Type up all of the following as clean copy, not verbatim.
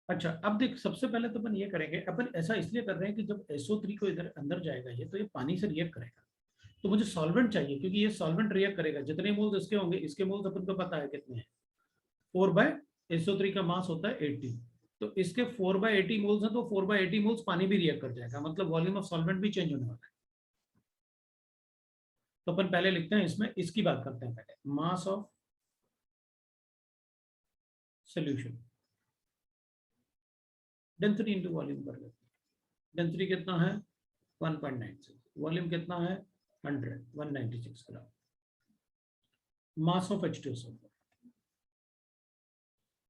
अच्छा अब देख, सबसे पहले तो अपन ये करेंगे, अपन ऐसा इसलिए कर रहे हैं कि जब SO3 को इधर अंदर जाएगा ये, तो ये पानी से रिएक्ट करेगा, तो मुझे सॉल्वेंट चाहिए, क्योंकि ये सॉल्वेंट रिएक्ट करेगा। जितने मोल्स इसके होंगे, इसके मोल्स अपन को पता है कितने हैं, 4/SO3 का मास होता है 80, तो इसके 4/80 मोल्स हैं, तो 4/80 मोल्स पानी भी रिएक्ट कर जाएगा, मतलब वॉल्यूम ऑफ सॉल्वेंट भी चेंज होने वाला है। तो अपन पहले लिखते हैं, इसमें इसकी बात करते हैं पहले, मास of solution, density into volume कर लेते हैं। डेंसिटी कितना है 1.96, वॉल्यूम कितना है 196 ग्राम। मास ऑफ H2SO4,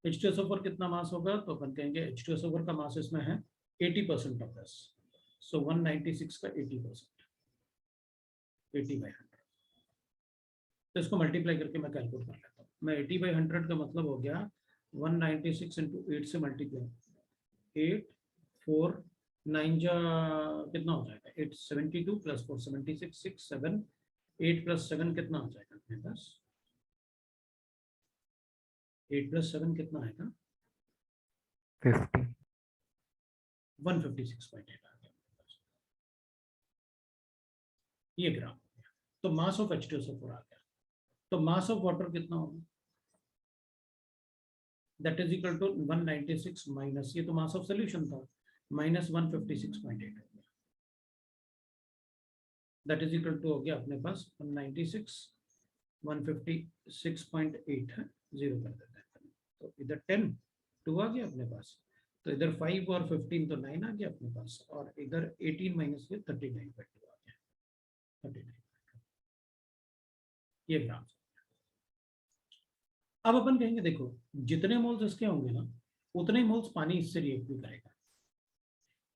H2SO4 कितना मास होगा, तो अपन कहेंगे H2SO4 का मास इसमें है 80% ऑफ दिस, सो 196 का 80%, 80/100। तो इसको मल्टीप्लाई करके मैं कैलकुलेट कर लेता हूँ। मैं 80/100 का मतलब हो गया 196 इंटू 8 से मल्टीप्लाई, 8 4 9 जा कितना हो जाएगा 872 प्लस 4 76 6 7 8 प्लस 7 कितना हो जाएगा अपने पास, 8 प्लस 7 कितना आएगा 50, 156.8 आ गया ये ग्राम। तो मास ऑफ H2SO4 आ गया। तो मास ऑफ वाटर कितना होगा, that is equal to 196 minus, ये तो मास ऑफ सोल्यूशन था, minus 156.8, that is equal to हो गया अपने पास 196 156.8 है, जीरो कर देते हैं। तो इधर 10 2 आ गया अपने पास, तो इधर 5 और 15 तो 9 आ गया अपने पास, और इधर 18 माइनस ये 39.2 आ गया, 39। ये ग्राम। अब अपन कहेंगे देखो, जितने मोल्स इसके होंगे ना, उतने मोल्स पानी इससे रिएक्ट भी करेगा।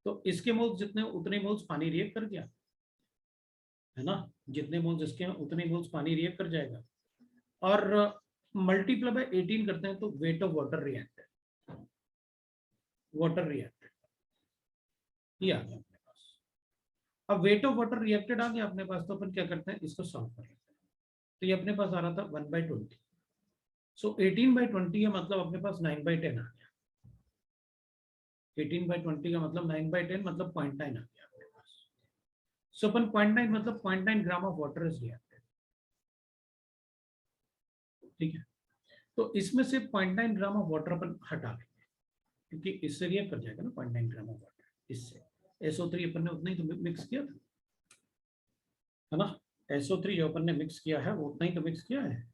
तो इसके मोल्स जितने, उतने मोल्स पानी रिएक्ट कर गया, है ना, जितने मोल्स इसके हैं उतने मोल्स पानी रिएक्ट कर जाएगा। और मल्टीप्लाई बाय 18 करते हैं, तो weight of water reacted, water reacted ये आ गया अपने पास। अब वेट ऑफ वाटर रिएक्टेड आ गया अपने पास, तो अपन क्या करते हैं, इसको सॉल्व कर लेते हैं। तो ये अपने पास आ रहा था 1/20, सो 18/20 है, मतलब अपने पास 9/10 आ गया। 18/20 का मतलब 9/10 मतलब 0.9 आ गया अपने पास। सो अपन 0.9 मतलब 0.9 gram of water is reacted, ठीक है। तो इसमें से 0.9 ग्राम ऑफ वाटर अपन हटा लेंगे, क्योंकि इससे रिएक्ट कर जाएगा ना 0.9 ग्राम ऑफ वाटर इससे। SO3 अपन ने उतना ही तो मिक्स किया था, है ना, SO3 जो अपन ने मिक्स किया है वो उतना ही तो मिक्स किया है,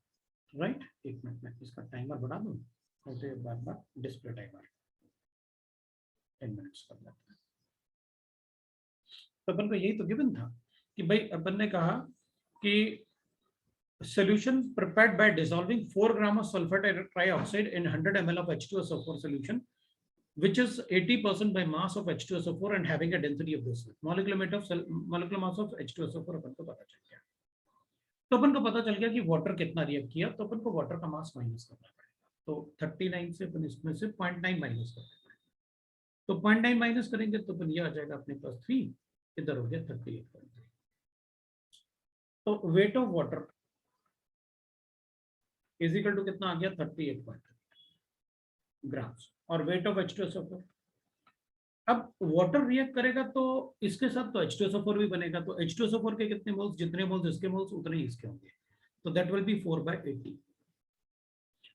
राइट। एक मिनट में इसका टाइमर बढ़ा दूं, ऐसे बार बार डिस्प्ले टाइमर 10 मिनट्स कर लेते हैं। तो अपन को यही तो गिवन था कि भाई अपन ने कहा कि solution prepared by dissolving 4 grams of sulfur trioxide in 100 ml of H2SO4 solution, which is 80% by mass of H2SO4 and having a density of this. Molecular mass of H2SO4 अपन को पता चल गया। तो अपन को पता चल गया कि वाटर कितना रिएक्ट किया, तो अपन को वाटर का मास माइनस करना पड़ेगा। तो 39 से अपन इसमें से 0.9 माइनस कर देते हैं, तो 0.9 माइनस करेंगे तो अपन ये आ जाएगा अपने पास 3, इधर हो गया 38.3। तो weight of water is equal to कितना आ गया 38.3 ग्राम्स, और वेट ऑफ H2SO4। अब वाटर रिएक्ट करेगा तो इसके साथ तो H2SO4 भी बनेगा, तो H2SO4 के कितने मोल्स, जितने मोल्स इसके मोल्स उतने ही इसके होंगे, तो दैट विल बी 4/80,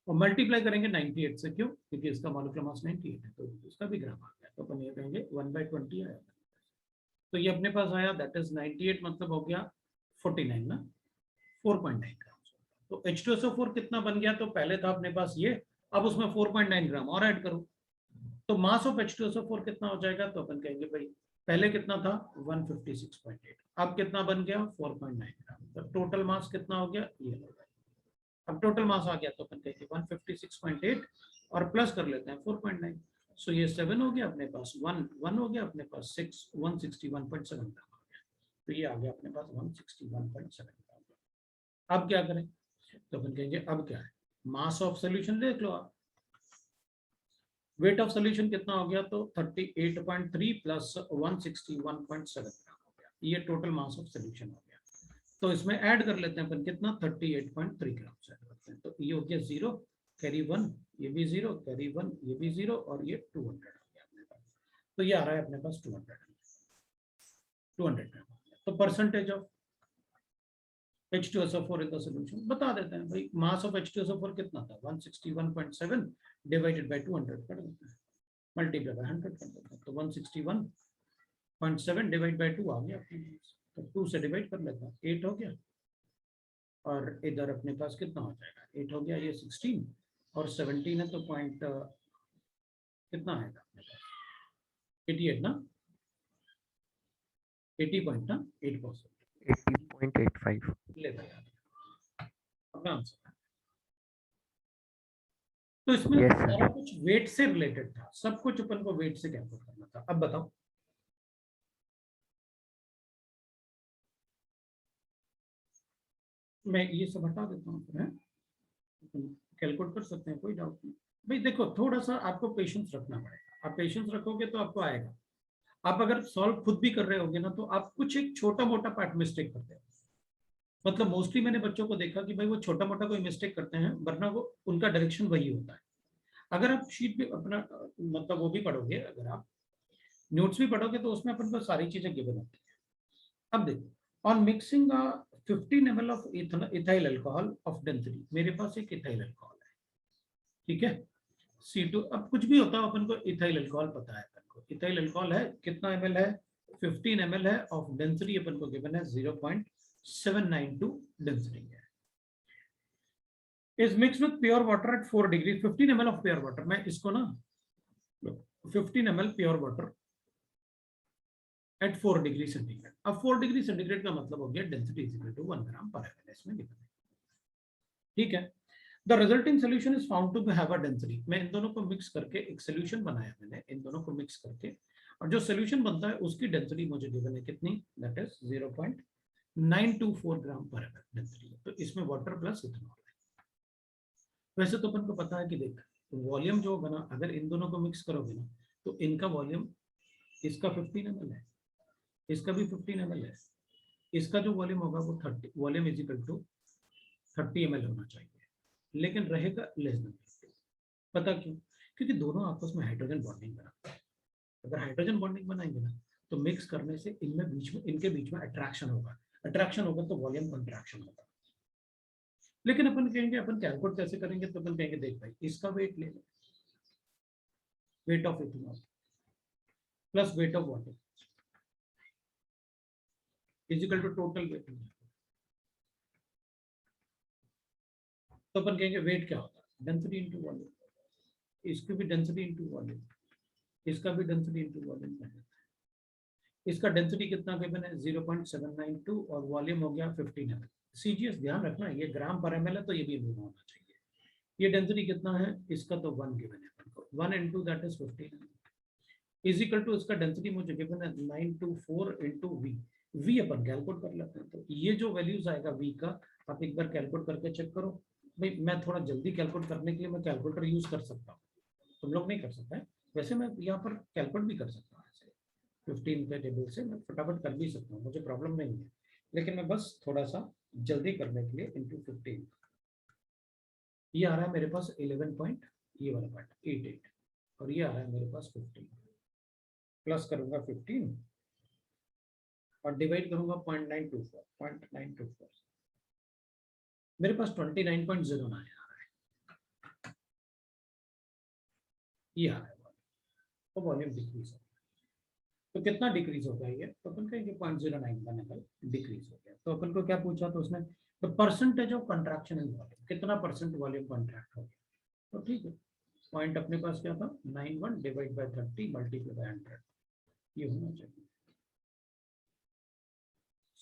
और मल्टीप्लाई करेंगे 98 से, क्यों, क्योंकि इसका मॉलिक्यूलर मास 98 है, तो इसका भी ग्राम आ गया, तो अपन ये कहेंगे 1/20 आया। तो ये अपने पास आया, दैट इज 98 मतलब हो गया 49 ना, 4.9 ग्राम। तो H2SO4 कितना बन गया, तो पहले था अपने पास ये, अब उसमें 4.9 ग्राम और ऐड करो, तो मास ऑफ H2SO4 कितना हो जाएगा, तो अपन कहेंगे भाई पहले कितना था 156.8, अब कितना बन गया 4.9 ग्राम, तो टोटल मास कितना हो गया ये हो गया। अब टोटल मास आ गया, तो अपन कहेंगे 156.8 और प्लस कर लेते हैं 4.9, सो ये 7 हो गया अपने पास, 1 हो गया अपने पास, 6 161.7 ग्राम आ गया, तो ये आ गया अपने पास 161.7 ग्राम। अब क्या करें, तो अपन कहेंगे अब क्या है, मास ऑफ सोल्यूशन देख लो आप, वेट ऑफ सोल्यूशन कितना हो गया, तो 38.3 प्लस 161.7 ग्राम हो गया, ये टोटल मास ऑफ सोल्यूशन हो गया। तो इसमें ऐड कर लेते हैं अपन कितना 38.3 ग्राम से ऐड करते हैं, तो ये हो गया 0, कैरी 1, ये भी 0, कैरी 1, ये भी 0, और ये 200 हो गया अपने पास। तो ये आ रहा है अपने पास 200 ग्राम। तो percentage of H2SO4 in the solution बता देते हैं भाई। मास ऑफ H2SO4 कितना था, 161.7 डिवाइडेड बाय 200 कर देते हैं, मल्टीप्लाई बाय 100 कर देते हैं। तो 161.7 डिवाइड बाय 2 आ गया अपने पास। तो 2 से डिवाइड कर लेते हैं, 8 हो गया, और इधर अपने पास कितना हो जाएगा, 8 हो गया, ये 16 और 17 है, तो पॉइंट कितना आएगा अपने पास, 88 ना, 80.8%। 80.85। ले भाई अपना आंसर। तो इसमें Yes, sir. सारा कुछ वेट से रिलेटेड था, सब कुछ अपन को वेट से कैलकुलेट करना था। अब बताओ मैं ये सब हटा देता हूँ, कैलकुलेट कर सकते हैं, कोई डाउट नहीं भाई। देखो थोड़ा सा आपको पेशेंस रखना पड़ेगा, आप पेशेंस रखोगे तो आपको आएगा। आप अगर सॉल्व खुद भी कर रहे होगे ना, तो आप कुछ एक छोटा मोटा पार्ट मिस्टेक करते हो। मतलब मोस्टली मैंने बच्चों को देखा कि भाई वो छोटा मोटा कोई मिस्टेक करते हैं, वरना वो उनका डायरेक्शन वही होता है। अगर आप शीट पे अपना मतलब वो भी पढ़ोगे, अगर आप नोट्स भी पढ़ोगे, तो उसमें अपन को सारी चीजें गिवन होती है। अब देखो, on mixing 15 ml of ethyl alcohol of density, मेरे पास एक इथाइल अल्कोहल है, ठीक है, C2। अब कुछ भी होता है अपन को इथाइल अल्कोहल पता है, अपन को इथाइल अल्कोहल है, कितना ml है, 15 ml है, ऑफ डेंसिटी अपन को गिवन है 0.792 डेंसिटी है। Is mix with pure water at 4 degree, 15 ml of pure water, मैं इसको ना 15 ml pure water at 4 degree centigrade. अब 4 डिग्री सेंटीग्रेड का मतलब हो गया density is equal to 1 gram per ml, इसमें गिवन है, ठीक है। The resulting solution is found to have a density, मैं इन दोनों को मिक्स करके एक सोल्यूशन बनाया मैंने, इन दोनों को मिक्स करके, और जो सोल्यूशन बनता है उसकी डेंसिटी मुझे गिवन है कितनी, that is 0.924 gram per ML density. तो इसमें वाटर प्लस इथेनॉल है। वैसे तो अपन को पता है कि देख, वॉल्यूम जो होगा ना, अगर इन दोनों को मिक्स करोगे ना, तो इनका वॉल्यूम, इसका 15 ml है, इसका भी 15 ml है, इसका जो वॉल्यूम होगा वो 30, volume is equal to 30 ml होना चाहिए, लेकिन रहेगा लेस देन 50। पता क्यों, क्योंकि दोनों आपस में हाइड्रोजन बॉन्डिंग बनाते हैं। अगर हाइड्रोजन बॉन्डिंग बनाएंगे ना, तो मिक्स करने से इनमें बीच में, इनके बीच में अट्रैक्शन होगा, अट्रैक्शन होगा तो वॉल्यूम कंट्रैक्शन होगा। लेकिन अपन कहेंगे अपन कैलकुलेट कैसे करेंगे, तो अपन कहेंगे देख भाई, इसका वेट ले लो, weight of ethanol plus weight of water is equal to total weight. तो अपन कहेंगे वेट क्या होता है, डेंसिटी इनटू वॉल्यूम, इसकी भी डेंसिटी इनटू वॉल्यूम, इसका भी डेंसिटी इनटू वॉल्यूम कर देते हैं। इसका डेंसिटी कितना गिवन है 0.792 और वॉल्यूम हो गया 15 ml। सीजीएस ध्यान रखना, ये ग्राम पर एमएल है, तो ये भी दोनों होना चाहिए। ये डेंसिटी कितना है, इसका तो 1 गिवन है अपन को, 1 into that is 15 is equal to, इसका डेंसिटी मुझे गिवन है 924 into V। V अपन कैलकुलेट कर लेते हैं, तो ये जो वैल्यूज आएगा V का, आप एक बार कैलकुलेट करके चेक करो। भाई मैं थोड़ा जल्दी कैलकुलेट करने के लिए मैं कैलकुलेटर यूज कर सकता हूँ, तुम लोग नहीं कर सकते हैं। वैसे मैं यहाँ पर कैलकुलेट भी कर सकता हूँ, ऐसे 15 के टेबल से मैं फटाफट कर भी सकता हूँ, मुझे प्रॉब्लम नहीं है। लेकिन मैं बस थोड़ा सा जल्दी करने के लिए इंटू 15, ये आ रहा है मेरे पास 11 पॉइंट, ये वाला पार्ट 88, और ये आ रहा है मेरे पास 15, प्लस करूंगा 15 और डिवाइड करूंगा 0.924, मेरे पास 29.09 आ रहा है, ये आ रहा है। तो वॉल्यूम डिक्रीज हो गया, तो कितना डिक्रीज हो गया ये, तो अपन कहेंगे 0.09 डिक्रीज हो गया। तो अपन को क्या पूछा, तो उसने तो percentage of contraction in volume, कितना परसेंट वॉल्यूम कंट्रैक्ट हो गया। तो ठीक है, पॉइंट अपने पास क्या था, 91 डिवाइड बाय 30 मल्टीप्लाई बाय 100, ये होना चाहिए।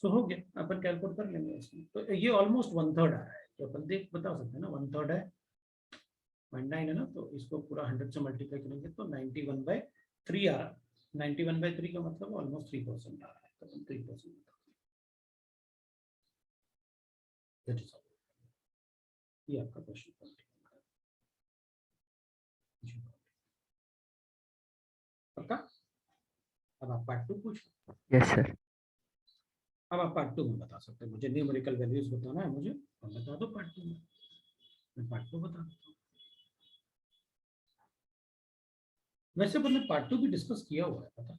सो हो गया, अपन कैलकुलेट कर लेंगे इसमें। तो ये ऑलमोस्ट 1/3 आ रहा है, तो अपन देख बता सकते हैं ना, 1/3 है 0.9 है ना, तो इसको पूरा 100 से मल्टीप्लाई करेंगे तो 91/3 आ रहा है। 91/3 का मतलब ऑलमोस्ट 3% आ रहा है, तो 3%। ये आपका क्वेश्चन पक्का। अब आप पार्ट 2 पूछो। Yes sir. अब आप पार्ट 2 में बता सकते हैं, मुझे न्यूमेरिकल वैल्यूज बताना है मुझे, और बता दो पार्ट 2 में, मैं पार्ट 2 बता देता हूँ। वैसे अपन ने पार्ट 2 भी डिस्कस किया हुआ है, पता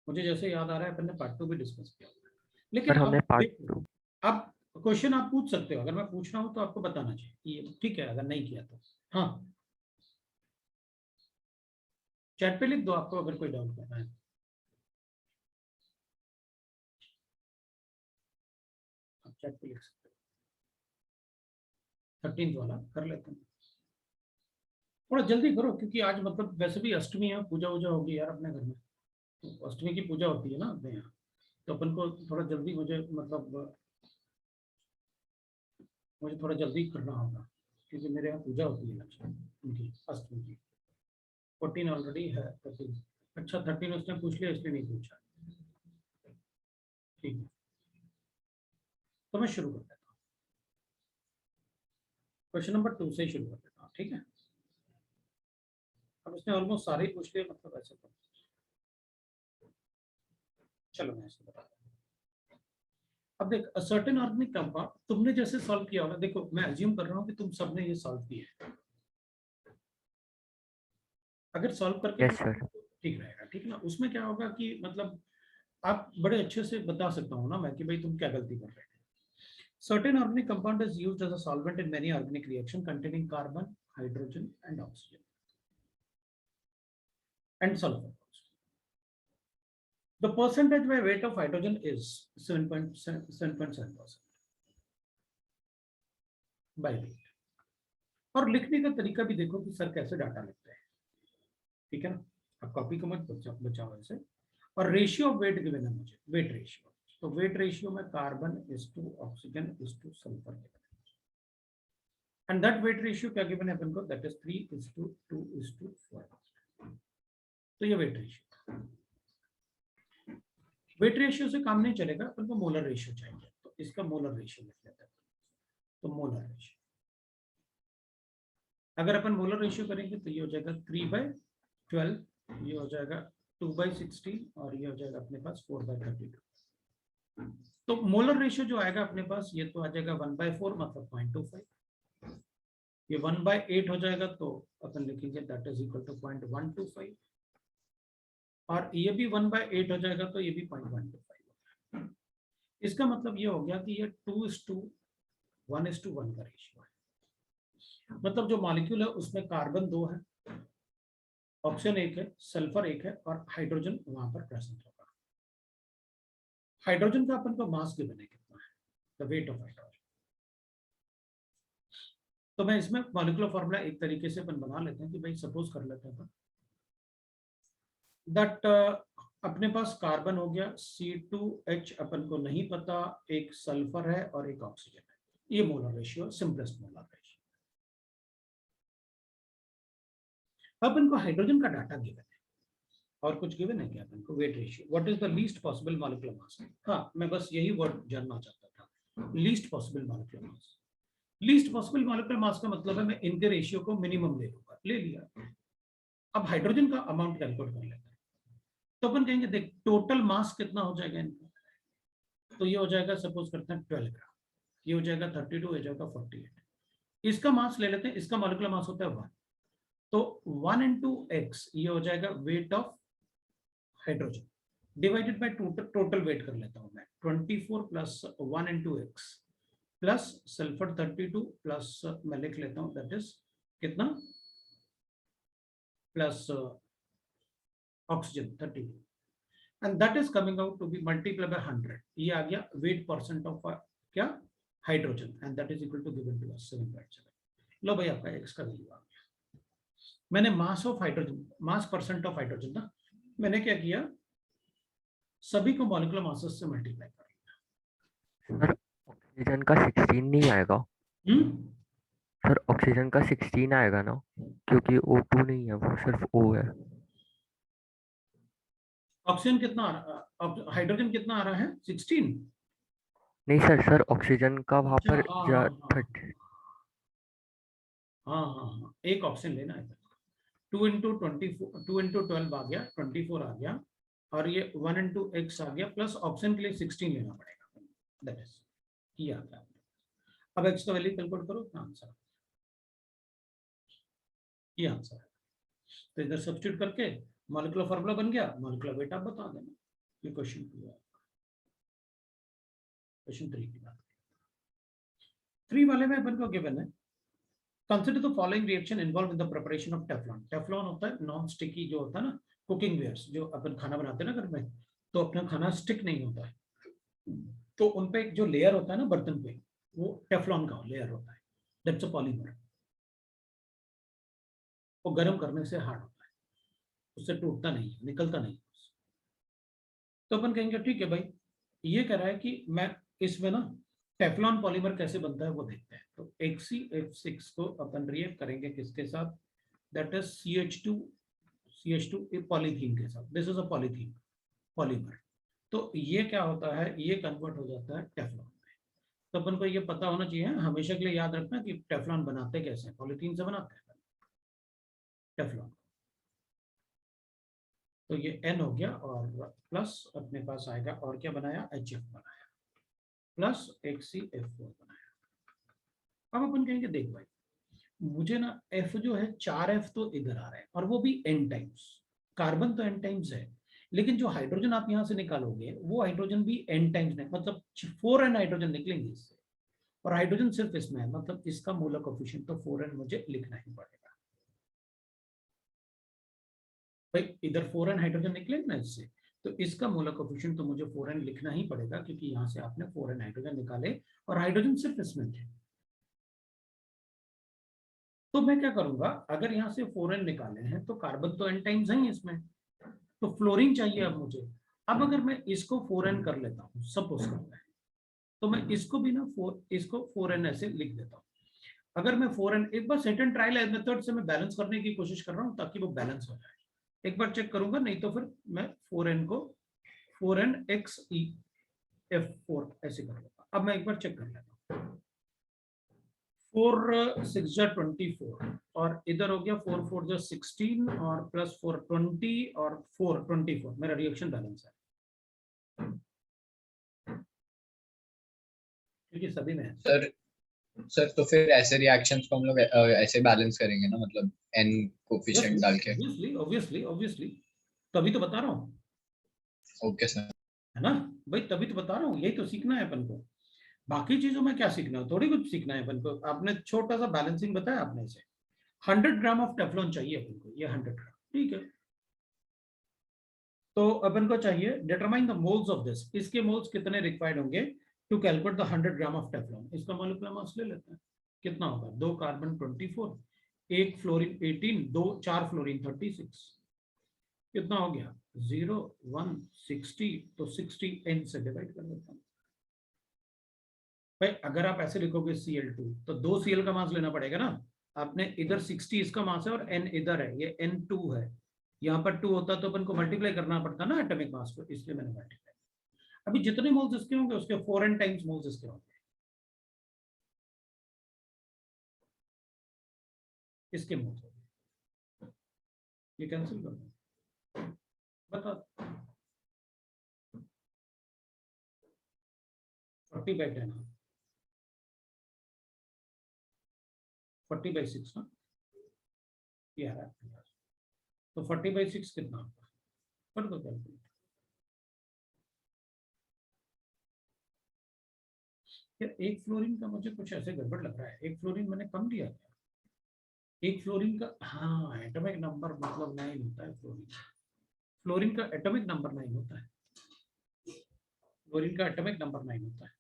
मुझे जैसे याद आ रहा है अपन ने पार्ट 2 भी डिस्कस किया हुआ है। लेकिन सर हमने अब पार्ट देखो, 2 आप क्वेश्चन आप पूछ सकते हो, अगर मैं पूछ रहा हूँ तो आपको बताना चाहिए ये ठीक है, अगर नहीं किया तो हाँ चैट पे लिख दो आपको अगर कोई डाउट करना है। आप चैट पे लिख सकते हो, 13 वाला कर लेते हैं, थोड़ा जल्दी करो क्योंकि आज मतलब वैसे भी अष्टमी है, पूजा वूजा होगी यार अपने घर में, तो अष्टमी की पूजा होती है ना अपने यहाँ, तो अपन को थोड़ा जल्दी मुझे मतलब मुझे थोड़ा जल्दी करना होगा क्योंकि मेरे यहाँ पूजा होती है लक्ष्मी उनकी अष्टमी की। 14 ऑलरेडी है, 13 अच्छा 13 उसने पूछ लिया इसलिए नहीं पूछा, ठीक है तो मैं शुरू कर देता हूँ, क्वेश्चन नंबर 2 से ही शुरू कर देता हूँ, ठीक है। अब उसने ऑलमोस्ट सारे ही पूछ लिए, मतलब ऐसे तो चलो मैं इसको बता रहा हूँ। अब देख सर्टेन ऑर्गेनिक कंपाउंड तुमने जैसे सॉल्व किया होगा, देखो मैं अज्यूम कर रहा हूँ कि तुम सबने ये सॉल्व किया है, अगर सॉल्व करके यस भी सर। ठीक रहेगा, ठीक ना। उसमें क्या होगा कि मतलब आप बड़े अच्छे से बता सकता हूँ ना मैं कि भाई तुम क्या गलती कर रहे थे। Certain organic compound is used as a solvent in many organic reaction containing carbon, hydrogen, and oxygen, and sulfur. The percentage by weight of hydrogen is 7.7% by weight. और लिखने का तरीका भी देखो कि सर कैसे डाटा लिखते हैं, ठीक है ना। अब कॉपी को मत बचाओ ऐसे। और रेशियो ऑफ वेट गिवन है मुझे, वेट रेशियो, तो वेट रेशियो में carbon is to oxygen is to sulphur given है, एंड दैट वेट रेशियो क्या गिवन है अपन को, दैट इज 3:2:4। तो ये वेट रेशियो, वेट रेशियो से काम नहीं चलेगा, अपन को मोलर रेशियो चाहिए, तो इसका मोलर रेशियो लिख लेते हैं। तो मोलर रेशियो, अगर अपन मोलर रेशियो करेंगे तो ये हो जाएगा 3/12, ये हो जाएगा 2/16 और ये हो जाएगा अपने पास 4/32। तो मोलर रेशियो जो आएगा अपने पास ये तो आ जाएगा 1/4 मतलब 0.25, ये 1/8 हो जाएगा तो अपन लिखेंगे दैट इज इक्वल टू 0.125, और ये भी 1/8 हो जाएगा तो ये भी 0.125। इसका मतलब ये हो गया कि ये 2:1:1 का रेशियो है, मतलब जो मॉलिक्यूल है उसमें कार्बन 2 है, ऑक्सीजन 1 है, सल्फर 1 है और हाइड्रोजन वहां पर प्रेजेंट होगा। हाइड्रोजन का अपन को मास गिवन है कितना है, द वेट ऑफ हाइड्रोजन। तो मैं इसमें मॉलिक्यूलर फॉर्मूला एक तरीके से अपन बना लेते हैं कि भाई सपोज कर लेते हैं दैट अपने पास कार्बन हो गया, C2H अपन को नहीं पता, एक सल्फर है और एक ऑक्सीजन है, ये molar ratio, simplest molar ratio. अपन को हाइड्रोजन का डाटा गिवन है और कुछ गिवन है क्या अपन को, weight ratio, what is the least possible molecular mass. हाँ मैं बस यही वर्ड जानना चाहता था, least possible molecular mass. Least possible molecular mass का मतलब है मैं इनके रेशियो को मिनिमम ले लूंगा, ले लिया। अब हाइड्रोजन का अमाउंट कैलकुलेट कर लेते हैं, तो अपन कहेंगे देख टोटल मास कितना हो जाएगा इनका, तो ये हो जाएगा सपोज करते हैं 12 ग्राम, ये हो जाएगा 32, हो जाएगा 48। इसका मास ले लेते हैं, इसका मॉलिक्यूलर मास होता है 1, तो 1 into x ये हो जाएगा weight of hydrogen divided by total weight कर लेता हूं मैं, 24 plus 1 into x plus sulphur 32 plus मैं लिख लेता हूं दैट इज कितना, plus oxygen 32, and that is coming out to be multiply by 100, ये आ गया वेट परसेंट ऑफ क्या, hydrogen, and that is equal to given to us 7.7। लो भाई आपका x का वैल्यू आ गया। मैंने mass of hydrogen, mass percent of hydrogen ना, मैंने क्या किया, सभी को मॉलिक्यूलर मासेस से मल्टीप्लाई कर सर ऑक्सीजन का 16 नहीं आएगा। लिया। सर ऑक्सीजन का 16 आएगा ना, क्योंकि O2 नहीं है, वो सिर्फ O है। ऑक्सीजन कितना आ रहा, हाइड्रोजन कितना आ रहा है 16। नहीं सर, सर ऑक्सीजन का वहाँ अच्छा पर हाँ हाँ हाँ 30। हाँ हाँ हाँ, एक ऑप्शन लेना है, 2 into 12 आ गया, 24 आ गया, और ये 1 into x आ गया, प्लस ऑप्शन के लिए 16 लेना पड़ेगा, दैट इज ये आ गया। अब x का वैल्यू कैलकुलेट करो, इतना आंसर, ये आंसर है। तो इधर सब्स्टिट्यूट करके मॉलिक्यूलर फार्मूला बन गया, मॉलिक्यूलर वेट आप बता देना। ये क्वेश्चन 2 है। क्वेश्चन 3 की बात, 3 वाले में अपन को गिवन है, consider the following reaction involve in the preparation of Teflon. Teflon होता है नॉन स्टिकी, जो होता है ना कुकिंग वेयर्स, जो अपन खाना बनाते हैं ना घर में, तो अपना खाना स्टिक नहीं होता है, तो उन पे एक जो लेयर होता है ना बर्तन पे, वो टेफ्लॉन का लेयर होता है, दैट्स अ पॉलीमर। वो गर्म करने से हार्ड होता है, उससे टूटता नहीं है, निकलता नहीं है। तो अपन कहेंगे ठीक है भाई, ये कह रहा है कि मैं इसमें ना टेफ्लॉन पॉलीमर कैसे बनता है वो देखते हैं। तो HCF6 को अपन रिएक्ट करेंगे किसके साथ, दैट इज CH2 पॉलीथीन के साथ। This is a polythene polymer. तो ये क्या होता है, ये कन्वर्ट हो जाता है टेफ्लॉन में। तो अपन को ये पता होना चाहिए, हमेशा के लिए याद रखना कि टेफ्लॉन बनाते कैसे हैं, पॉलीथीन से बनाते हैं टेफ्लॉन। तो ये N हो गया और प्लस अपने पास आएगा, और क्या बनाया, HF बनाया, प्लस HCF4 बनाया। अब अपन कहेंगे देख भाई, मुझे ना F जो है 4F तो इधर आ रहा है, और वो भी N टाइम्स। कार्बन तो N टाइम्स है, लेकिन जो हाइड्रोजन आप यहां से निकालोगे वो हाइड्रोजन भी N टाइम्स नहीं, मतलब 4N हाइड्रोजन निकलेंगे इससे, और हाइड्रोजन सिर्फ इसमें है, मतलब इसका मोलर कोफिशिएंट तो 4N मुझे लिखना ही पड़ेगा भाई। इधर 4N हाइड्रोजन निकलेंगे ना इससे, तो इसका मोलर कोफिशिएंट तो मुझे 4N लिखना ही पड़ेगा, क्योंकि यहां से आपने 4N हाइड्रोजन निकाले और हाइड्रोजन सिर्फ इसमें थे। तो मैं क्या करूंगा, अगर यहाँ से 4N निकाले हैं तो कार्बन तो N टाइम्स है इसमें, तो फ्लोरीन चाहिए अब मुझे। अब अगर मैं इसको 4N कर लेता हूँ, सपोज करता है, तो मैं इसको भी ना इसको 4N ऐसे लिख देता हूँ। अगर मैं 4N, एक बार सेट एंड ट्रायल मेथड से मैं बैलेंस करने की कोशिश कर रहा हूँ ताकि वो बैलेंस हो जाए, एक बार चेक करूंगा, नहीं तो फिर मैं 4N को 4NXEF4 ऐसे कर लेता। अब मैं एक बार चेक कर लेता हूँ, 4 6 जा 24, और इधर हो गया 4 4 जा 16, और प्लस 4 20, और 4 24, मेरा रिएक्शन बैलेंस है, क्योंकि सभी में है। सर तो फिर ऐसे रिएक्शंस को हम लोग ऐसे बैलेंस करेंगे ना, मतलब N कोफिशिएंट डाल के। ऑब्वियसली तभी तो बता रहा हूँ। Okay sir. है ना भाई, तभी तो बता रहा हूँ, यही तो सीखना है अपन को। बाकी चीजों में क्या सीखना है, थोड़ी कुछ सीखना है अपन को। आपने छोटा सा बैलेंसिंग बताया आपने से, 100 ग्राम ऑफ टेफ्लॉन चाहिए अपन को, ये 100 ग्राम, ठीक है। तो अपन को चाहिए determine the moles of this, इसके मोल्स कितने रिक्वायर्ड होंगे to calculate the 100 gram of Teflon. इसका मॉलिक्यूलर मास ले लेते हैं, कितना होगा, 2 कार्बन 24, 1 फ्लोरीन 18, 4 फ्लोरीन 36, कितना हो गया 0 1 60, तो 60 N से डिवाइड कर देता हूँ भाई। अगर आप ऐसे लिखोगे Cl2, तो 2 Cl का मास लेना पड़ेगा ना, आपने इधर 60 इसका मास है और N इधर है, ये N2 है, यहाँ पर 2 होता तो अपन को मल्टीप्लाई करना पड़ता ना एटॉमिक मास को, इसलिए मैंने मल्टीप्लाई। अभी जितने मोल्स इसके होंगे उसके 4N टाइम्स मोल्स इसके होंगे, इसके मोल्स होंगे, ये कैंसिल कर दो, बता 40/10, 40/6 ना, ये आ रहा है, तो 40/6 कितना होगा, कर दो कैलकुलेट। एक फ्लोरीन का मुझे कुछ ऐसे गड़बड़ लग रहा है, एक फ्लोरीन मैंने कम दिया था, एक फ्लोरीन का, हाँ एटॉमिक नंबर मतलब 9 होता है फ्लोरीन। फ्लोरीन का एटॉमिक नंबर 9 होता है, फ्लोरीन का एटॉमिक नंबर 9 होता है।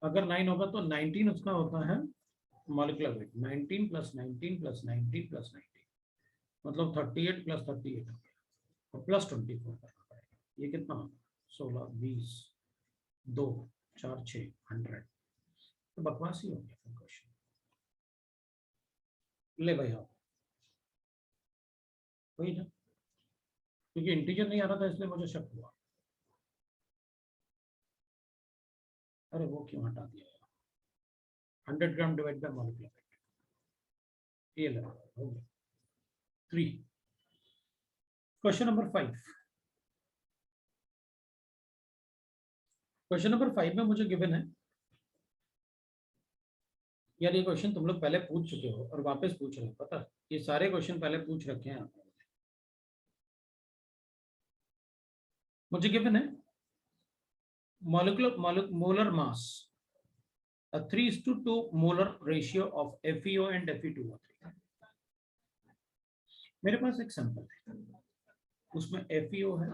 अगर 9 होगा तो 19 उसका होता है molecular weight, 19 plus 19 plus 19 plus 19, मतलब 38 प्लस 38 हो गया, और प्लस 24 करना पड़ेगा, ये कितना होगा 16 20 2 4 6 100, तो बकवास ही हो गया फिर क्वेश्चन। ले भाई आओ, वही ना, क्योंकि इंटीजर नहीं आ रहा था इसलिए मुझे शक हुआ। अरे वो क्यों हटा दिया, 100 gram divide by molecular weight, ये लगा हो गया 3। क्वेश्चन नंबर 5, क्वेश्चन नंबर 5 में मुझे गिवन है यार ये क्वेश्चन तुम लोग पहले पूछ चुके हो और वापस पूछ रहे हो, पता है? ये सारे क्वेश्चन पहले पूछ रखे हैं आपने। मुझे गिवन है molar mass, a 3:2 molar ratio of FeO and Fe2O3. मेरे पास एक सैंपल है, उसमें FeO है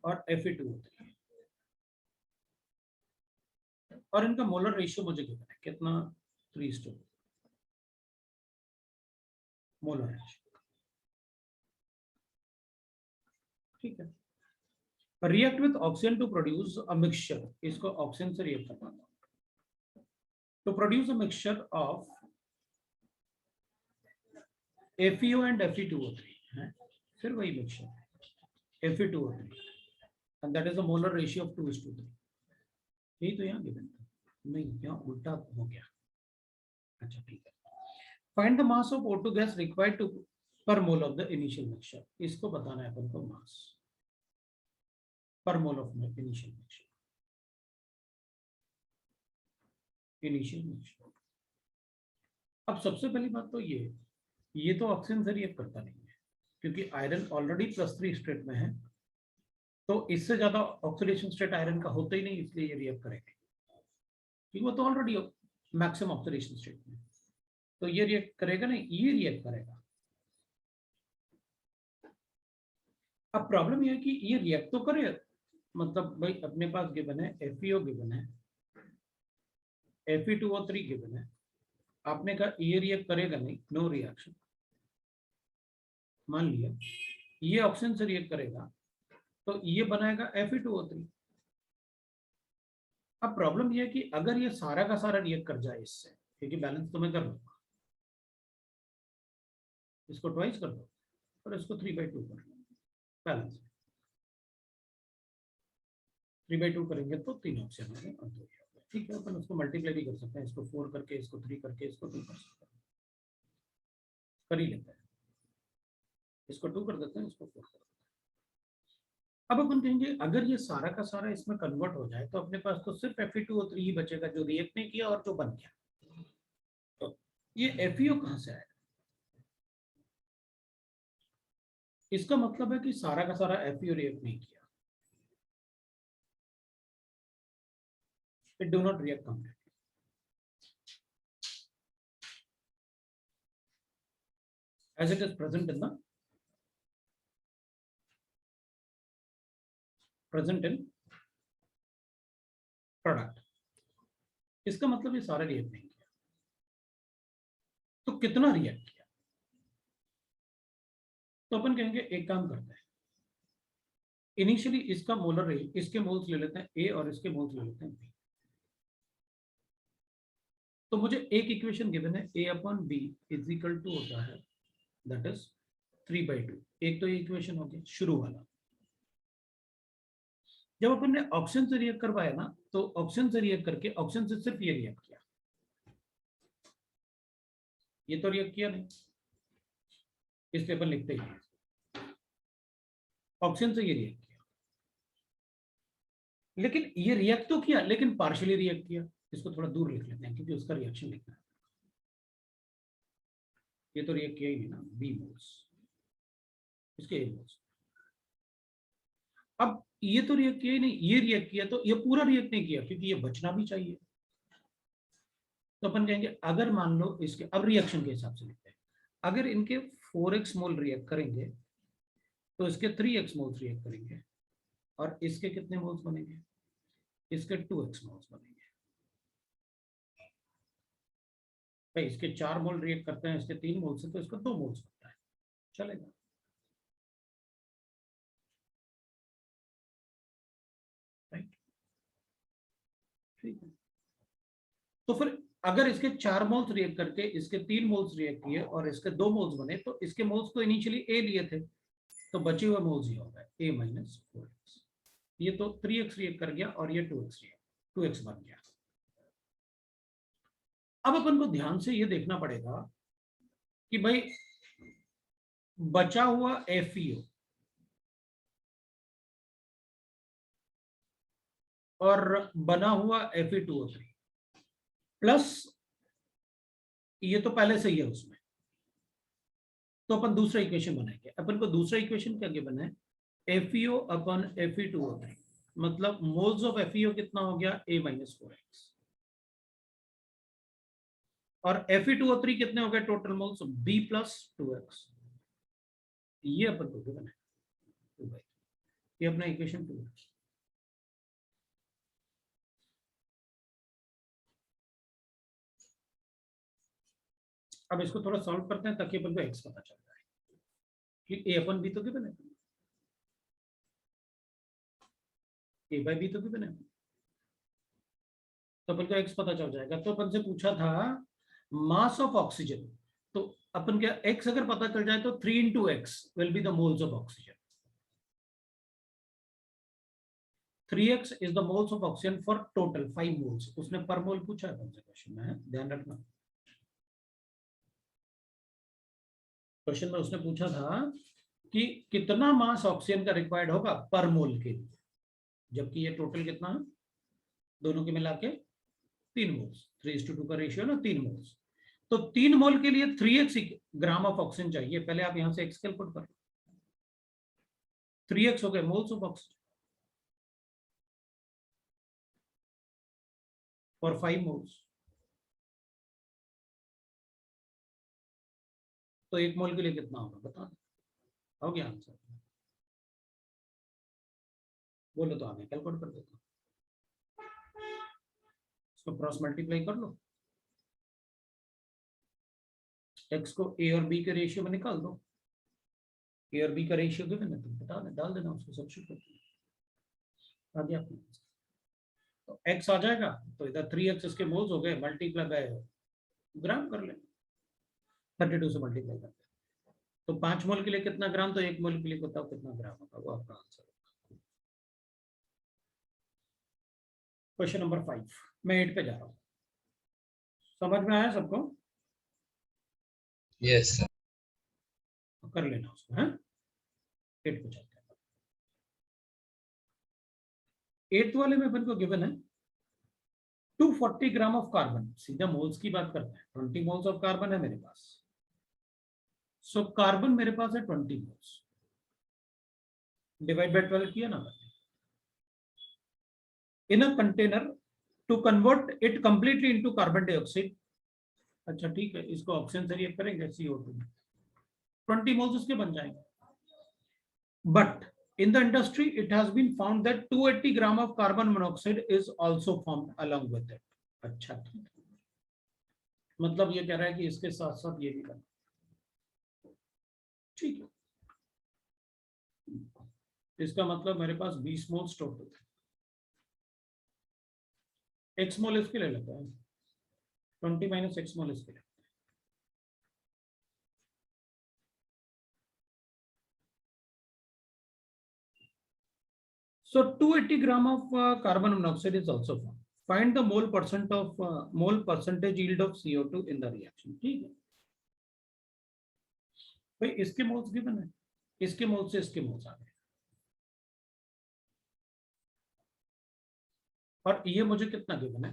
और Fe2O3 है, और इनका मोलर रेशियो मुझे गिवन है कितना, 3:2 मोलर रेशियो, ठीक है। React with oxygen to produce a mixture, इसको ऑक्सीजन से रिएक्ट करना है to produce a mixture of FeO and Fe2O3 है, फिर वही mixture Fe2O3 and that is a molar ratio of 2:3. यही तो यहाँ गिवन था, नहीं यहाँ उल्टा हो गया। अच्छा ठीक है, find the mass of O2 gas required to per mole of the initial mixture, इसको बताना है अपन को, mass per mole of initial mixture, initial mixture. अब सबसे पहली बात तो ये तो ऑक्सीजन से रिएक्ट करता नहीं है, क्योंकि आयरन ऑलरेडी +3 स्टेट में है, तो इससे ज्यादा ऑक्सीडेशन स्टेट आयरन का होता ही नहीं, इसलिए ये रिएक्ट करेगा, क्योंकि वो तो ऑलरेडी मैक्सिमम ऑक्सीडेशन स्टेट में, तो ये रिएक्ट करेगा नहीं, ये रिएक्ट करेगा। अब प्रॉब्लम ये है कि ये रिएक्ट तो करे, मतलब भाई अपने पास गिवन है FeO गिवन है, Fe2O3 गिवन है, आपने कहा ये रिएक्ट करेगा नहीं, नो रिएक्शन, मान लिया ये ऑक्सीजन से रिएक्ट करेगा तो ये बनाएगा Fe2O3। अब प्रॉब्लम ये है कि अगर ये सारा का सारा रिएक्ट कर जाए इससे, क्योंकि बैलेंस तो मैं कर लूंगा, इसको ट्वाइस कर दो और इसको 3/2 कर लो, बैलेंस 3/2 करेंगे तो 3 ऑक्सीजन है और 2, ठीक है। अपन उसको मल्टीप्लाई भी कर सकते हैं, इसको 4 करके, इसको 3 करके, इसको 2 कर सकते हैं, कर ही लेते हैं, इसको 2 कर देते हैं, इसको 4 कर देते हैं। अब अपन कहेंगे अगर ये सारा का सारा इसमें कन्वर्ट हो जाए तो अपने पास तो सिर्फ Fe2O3 ही बचेगा जो रिएक्ट नहीं किया और जो बन गया, तो ये FeO कहां से आएगा? इसका मतलब है कि सारा का सारा FeO रिएक्ट नहीं किया, it do not react completely. As it is present in product. इसका मतलब ये सारा रिएक्ट नहीं किया, तो कितना रिएक्ट किया? तो अपन कहेंगे एक काम करते हैं, इनिशियली इसका मोलर रेट, इसके मोल्स ले लेते हैं A और इसके मोल्स ले लेते हैं B। तो मुझे एक इक्वेशन गिवन है A/B इज इक्वल टू होता है दैट इज 3/2, एक तो ये इक्वेशन हो गया शुरू वाला। जब अपन ने ऑक्सीजन से रिएक्ट करवाया ना, तो ऑक्सीजन से रिएक्ट करके ऑक्सीजन से सिर्फ ये रिएक्ट किया, ये तो रिएक्ट किया नहीं, इसलिए अपन लिखते ही ऑक्सीजन से ये रिएक्ट किया, लेकिन ये रिएक्ट तो किया लेकिन पार्शियली रिएक्ट किया। इसको थोड़ा दूर लिख लेते हैं क्योंकि उसका रिएक्शन लिखना है, ये तो रिएक्ट किया ही नहीं ना, B मोल्स, इसके A मोल्स। अब ये तो रिएक्ट किया ही नहीं, ये रिएक्ट किया, तो ये पूरा रिएक्ट नहीं किया क्योंकि ये बचना भी चाहिए। तो अपन कहेंगे अगर मान लो इसके, अब रिएक्शन के हिसाब से लिखते हैं, अगर इनके 4x मोल रिएक्ट करेंगे तो इसके 3x मोल्स रिएक्ट करेंगे और इसके कितने मोल्स बनेंगे? इसके 2x मोल्स बनेंगे। भाई इसके 4 मोल रिएक्ट करते हैं इसके 3 मोल से, तो इसका 2 मोल्स बनता है, चलेगा। राइट, ठीक है। तो फिर अगर इसके 4 मोल्स रिएक्ट करके इसके 3 मोल्स रिएक्ट किए और इसके 2 मोल्स बने, तो इसके मोल्स तो इनिशियली A लिए थे, तो बचे हुए मोल्स ये हो गए A - 4x। ये तो 3x रिएक्ट कर गया और ये 2x बन गया। अब अपन को ध्यान से ये देखना पड़ेगा कि भाई बचा हुआ FeO और बना हुआ Fe2O3 प्लस ये तो पहले से ही है उसमें, तो अपन दूसरा इक्वेशन बनाएंगे। अपन को दूसरा इक्वेशन क्या गिवन है, FeO अपन Fe2O3, मतलब मोल्स ऑफ FeO कितना हो गया A - 4x, और Fe2O3 कितने हो गए टोटल मोल्स B + 2x। ये अपन को गिवन है 2 ये अपना इक्वेशन 2 है। अब इसको थोड़ा सॉल्व करते हैं ताकि अपन को x पता चल जाए कि A/B तो गिवन है, A/B तो गिवन है, तो अपन को x पता चल जाएगा। तो अपन से पूछा था मास ऑफ ऑक्सीजन, तो अपन क्या x अगर पता चल जाए तो 3 × x will be the moles of oxygen. 3x is the moles of oxygen for total 5 moles. उसने पर मोल पूछा है अपन से क्वेश्चन में, ध्यान रखना। क्वेश्चन में उसने पूछा था कि कितना मास ऑक्सीजन का रिक्वायर्ड होगा पर मोल के लिए, जबकि ये टोटल कितना है दोनों के मिला के 3 मोल्स, 3:2 का रेशियो ना, 3 मोल्स। तो 3 मोल के लिए 3x ग्राम ऑफ ऑक्सीजन चाहिए। पहले आप यहां से x कैलकुलेट कर लो, 3x हो गए moles of oxygen for 5 moles. तो 1 मोल के लिए कितना होगा बता दो, हो गया आंसर, बोलो तो आगे कैलकुलेट कर देता हूं, इसको क्रॉस मल्टीप्लाई कर लो, x को a और b के रेशियो में निकाल दो, a और b का रेशियो गिवन है, तुम बता डाल देना उसको, सब्स्टिट्यूट कर आ गया अपने, तो x आ जाएगा, तो इधर 3x इसके मोल्स हो गए, मल्टीप्लाई बाय ग्राम कर लें, 32 से मल्टीप्लाई करते हैं, तो 5 मोल के लिए कितना ग्राम, तो 1 मोल के लिए बताओ कितना ग्राम होगा, वो आपका आंसर होगा। क्वेश्चन नंबर 5, मैं 8 पे जा रहा हूँ, समझ में आया सबको? Yes sir. कर लेना उसको, है 8 पे चलते हैं। 8th वाले में अपन को गिवन है 240 ग्राम ऑफ कार्बन, सीधा मोल्स की बात करते हैं, 20 मोल्स ऑफ कार्बन है मेरे पास। सो कार्बन मेरे पास है 20 मोल्स, डिवाइड बाय 12 किया ना in a container to convert it completely into carbon dioxide. अच्छा ठीक है, इसको ऑक्सीजन से रिएक्ट करेंगे CO2 में, 20 मोल्स इसके बन जाएंगे, but in the industry it has been found that 280 gram of carbon monoxide is also formed along with it। अच्छा ठीक है, मतलब ये कह रहा है कि इसके साथ साथ ये भी करना, ठीक है, इसका मतलब मेरे पास 20 मोल्स टोटल है, x मोल इसके ले लेते हैं, 20 - x मोल इसके लिए, so 280 gram of carbon monoxide is also formed। Find the mole percentage yield of CO2 in the reaction। ठीक है भाई, इसके मोल्स गिवन है, इसके मोल्स से इसके मोल्स आ गए, और ये मुझे कितना गिवन है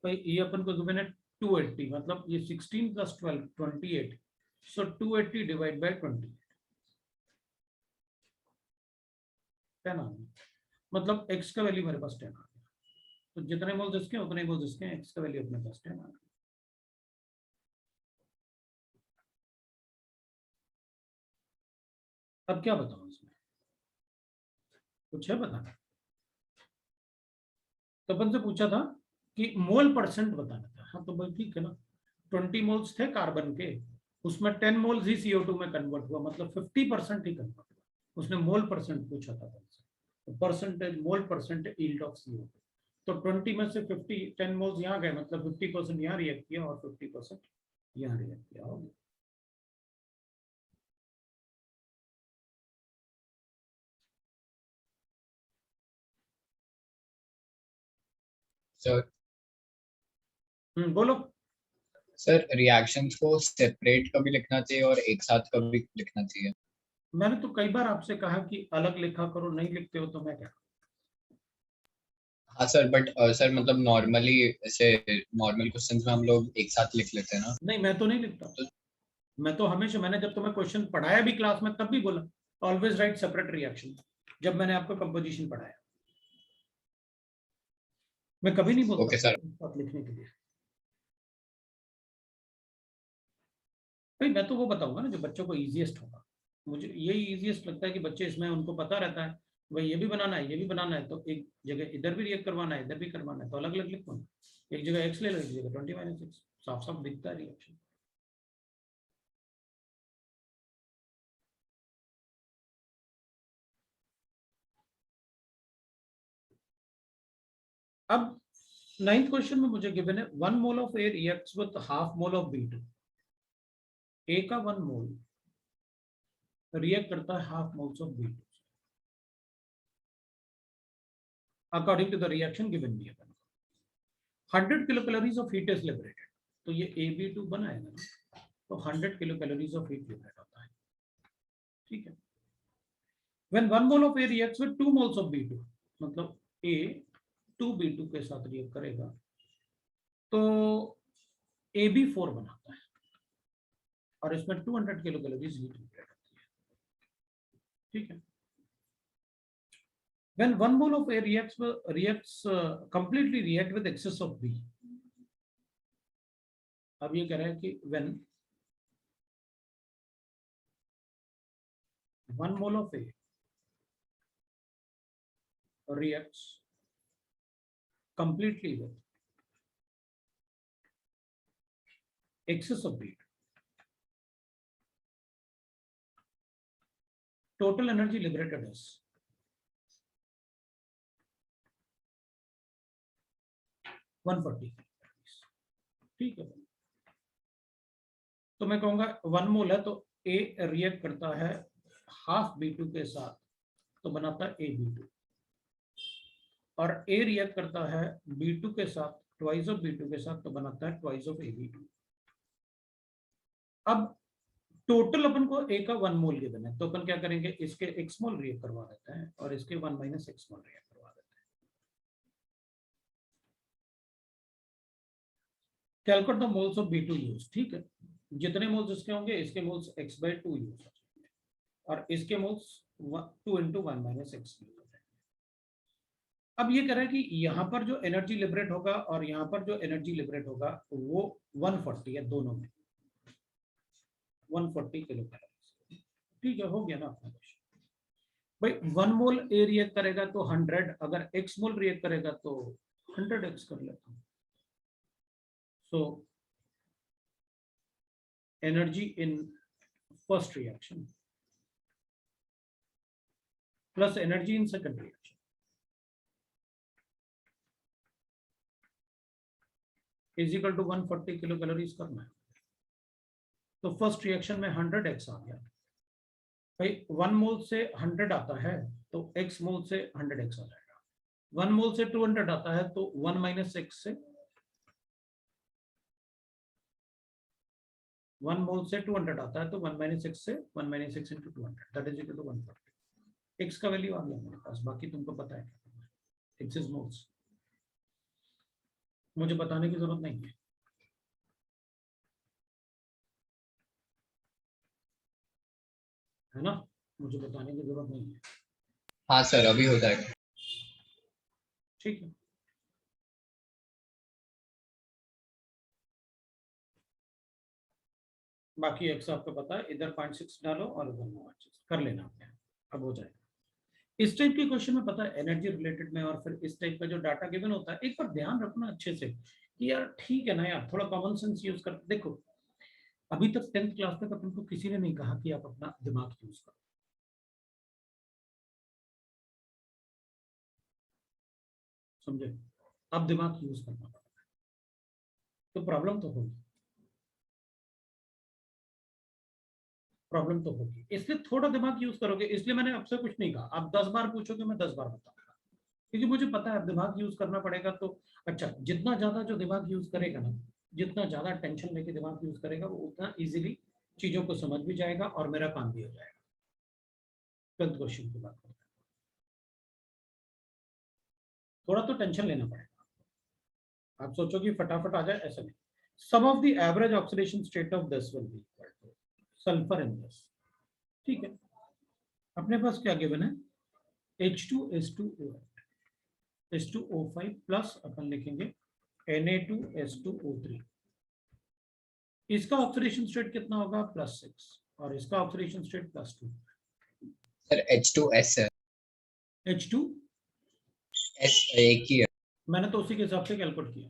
भाई, ये अपन को गिवन है 280, मतलब ये 16 + 12 28, सो 280 डिवाइड बाय 28 10 आ गया, मतलब x का वैल्यू मेरे पास 10 आ गया, तो जितने मोल्स इसके उतने मोल्स इसके, x का वैल्यू अपने पास 10 आ गया। अब क्या बताऊं इसमें, कुछ है बताना? तो अपन से पूछा था कि मोल परसेंट बताना था, हाँ तो भाई ठीक है ना, 20 मोल्स थे कार्बन के, उसमें 10 मोल्स ही CO2 में कन्वर्ट हुआ, मतलब 50% ही कन्वर्ट हुआ, उसने मोल परसेंट पूछा था, percentage mole percent yield of CO2, तो 20 में से 50 10 मोल्स यहाँ गए, मतलब 50% यहाँ रिएक्ट किया और 50% यहाँ रिएक्ट किया, हो गया। सर बोलो। सर रिएक्शंस को सेपरेट कभी लिखना चाहिए और एक साथ कभी लिखना चाहिए? मैंने तो कई बार आपसे कहा कि अलग लिखा करो, नहीं लिखते हो तो मैं क्या? हाँ सर, बट सर मतलब नॉर्मली ऐसे नॉर्मल क्वेश्चंस में हम लोग एक साथ लिख लेते हैं ना। नहीं, मैं तो नहीं लिखता। मैं तो हमेशा, मैंने जब तुम्हें क्वेश्चन पढ़ाया भी क्लास में तब भी बोला ऑलवेज राइट सेपरेट रिएक्शन, जब मैंने आपको कंपोजिशन पढ़ाया। मैं कभी नहीं बोलता ओके सर। साथ लिखने के लिए। भाई मैं तो वो बताऊंगा ना जो बच्चों को इजीएस्ट होगा। मुझे यही इजीएस्ट लगता है कि बच्चे इसमें उनको पता रहता है भाई ये भी बनाना है, ये भी बनाना है, तो एक जगह इधर भी रिएक्ट करवाना है, इधर भी करवाना है, तो अलग अलग लिखो ना। एक जगह एक्स ले लो, एक जगह 20 - 6, साफ साफ दिखता है रिएक्शन। अब 9th क्वेश्चन में मुझे गिवन है 1 mole of A reacts with half mole of B2। A का 1 मोल रिएक्ट करता है half moles of B2 according to the reaction given भी है। 100 kilo calories of heat is liberated, तो ये AB2 बनाएगा ना, तो 100 kilo calories of heat liberate होता है। ठीक है। When 1 mole of A reacts with 2 moles of B2, मतलब A 2B2 के साथ रिएक्ट करेगा तो AB4 बनाता है और इसमें 200 किलो कैलोरीज हीट लिबरेट होती है। ठीक है। When 1 mole of A completely react with excess of B, अब ये कह रहा है कि when 1 mole of A reacts completely with excess of B2, total energy liberated is 140। ठीक है। तो मैं कहूंगा 1 मोल है तो A रिएक्ट करता है हाफ B2 के साथ तो बनाता है AB2, और A रिएक्ट करता है B2 के साथ ट्वाइस ऑफ B2 के साथ तो बनाता है ट्वाइस ऑफ AB2। अब टोटल अपन को A का 1 मोल गिवन है, तो अपन क्या करेंगे, इसके x मोल रिएक्ट करवा देते हैं और इसके 1 - x मोल रिएक्ट करवा देते हैं। Calculate the moles of B2 use. ठीक है, जितने मोल्स इसके होंगे इसके मोल्स x/2 यूज हो जाएंगे और इसके मोल्स 2 × 1 - x यूज हो जाएंगे। अब ये कह रहा है कि यहाँ पर जो एनर्जी लिबरेट होगा और यहाँ पर जो एनर्जी लिबरेट होगा वो 140 है, दोनों में 140 किलो कैलोरीज। ठीक है, हो गया ना अपना क्वेश्चन। भाई 1 मोल ए रिएक्ट करेगा तो 100, अगर x मोल रिएक्ट करेगा तो 100x कर लेता हूँ। So energy in first reaction plus energy in second reaction is equal to 140 kilo calories करना है। तो फर्स्ट रिएक्शन में 100x आ गया। भाई 1 मोल से 100 आता है तो x मोल से 100x आ जाएगा। 1 मोल से 200 आता है तो 1 - x से 1 मोल से 200 आता है तो 1 - x से 1 - x into 200 that is equal to 140। x का वैल्यू आ गया हमारे पास, बाकी तुमको पता है x इज मोल्स, मुझे बताने की जरूरत नहीं है ना, मुझे बताने की जरूरत नहीं है। हाँ सर, अभी हो जाएगा। ठीक है। बाकी x आपको पता है, इधर 0.6 डालो और इधर 0.6 कर लेना आपने, अब हो जाएगा। इस टाइप के क्वेश्चन में पता है एनर्जी रिलेटेड में और फिर इस टाइप का जो डाटा गिवन होता है, एक बार ध्यान रखना अच्छे से कि यार ठीक है ना यार, थोड़ा कॉमन सेंस यूज कर। देखो अभी तक 10th क्लास तक अपन को किसी ने नहीं कहा कि आप अपना दिमाग यूज करो, समझे? अब दिमाग यूज करना पड़ेगा, तो प्रॉब्लम तो होगी, प्रॉब्लम तो होगी, इसलिए थोड़ा दिमाग यूज करोगे। इसलिए मैंने आपसे कुछ नहीं कहा, आप 10 बार पूछोगे मैं 10 बार बताऊंगा, क्योंकि मुझे पता है अब दिमाग यूज करना पड़ेगा। तो अच्छा, जितना ज्यादा जो दिमाग यूज करेगा ना, जितना ज्यादा टेंशन लेके दिमाग यूज करेगा वो उतना इजीली चीजों को समझ भी जाएगा और मेरा काम भी हो जाएगा। 12th क्वेश्चन की बात करते हैं। थोड़ा तो टेंशन लेना पड़ेगा। आप सोचो कि फटाफट आ जाए, ऐसा नहीं। Sum of the average oxidation state of this will be equal to sulphur in this. ठीक है, अपने पास क्या गिवन है, H2S2O8 H2O5 प्लस अपन लिखेंगे Na2S2O3। इसका ऑक्सीडेशन स्टेट कितना होगा, +6, और इसका ऑक्सीडेशन स्टेट +2। सर H2S है, H2 S एक ही है। मैंने तो उसी के हिसाब से कैलकुलेट किया,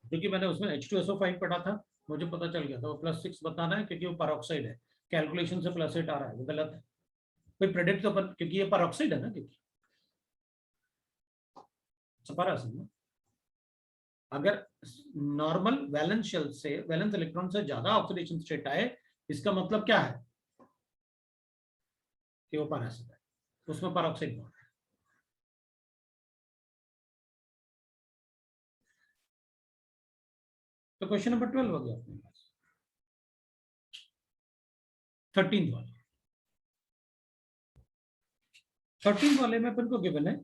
क्योंकि मैंने उसमें H2SO5 पढ़ा था, मुझे पता चल गया था वो +6 बताना है, क्योंकि वो पैरोक्साइड है। कैलकुलेशन से +8 आ रहा है, वो गलत है। कोई प्रेडिक्ट तो क्योंकि ये पैरोक्साइड है ना, क्योंकि छपा समझो, अगर नॉर्मल वैलेंस शेल से, वैलेंस इलेक्ट्रॉन से ज्यादा ऑक्सीडेशन स्टेट आए, इसका मतलब क्या है कि वो पैरासिट है, उसमें पैरोक्साइड बॉन्ड है। तो क्वेश्चन नंबर 12 हो गया अपने पास। 13th वाले, 13th वाले में अपन को गिवन है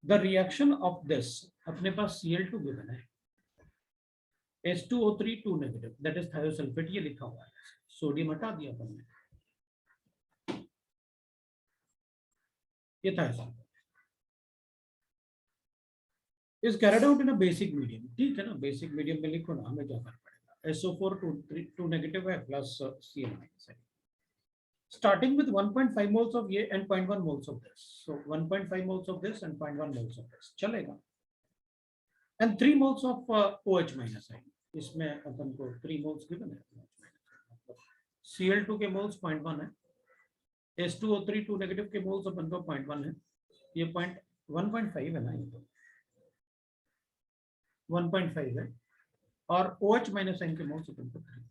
द रिएक्शन ऑफ दिस, अपने पास Cl2 गिवन है, H2O3 2 negative, that is thiosulphate, ये लिखा हुआ है। सोडियम हटा दिया अपन ने, ये thiosulphate is carried out in a basic medium. ठीक है ना, बेसिक मीडियम में लिखो ना, हमें क्या फर्क पड़ेगा। SO4 2 नेगेटिव है प्लस Cl माइनस है, starting with 1.5 moles of ये and 0.1 moles of this, so 1.5 moles of this and 0.1 moles of this चलेगा, and 3 moles of OH minus है, इसमें अपन को 3 moles given है। Cl2 के moles 0.1 है, H2O3 2 नेगेटिव के moles अपन को 0.1 है, ये 1.5 है ना, ये तो 1.5 है, और OH minus के moles अपन को 3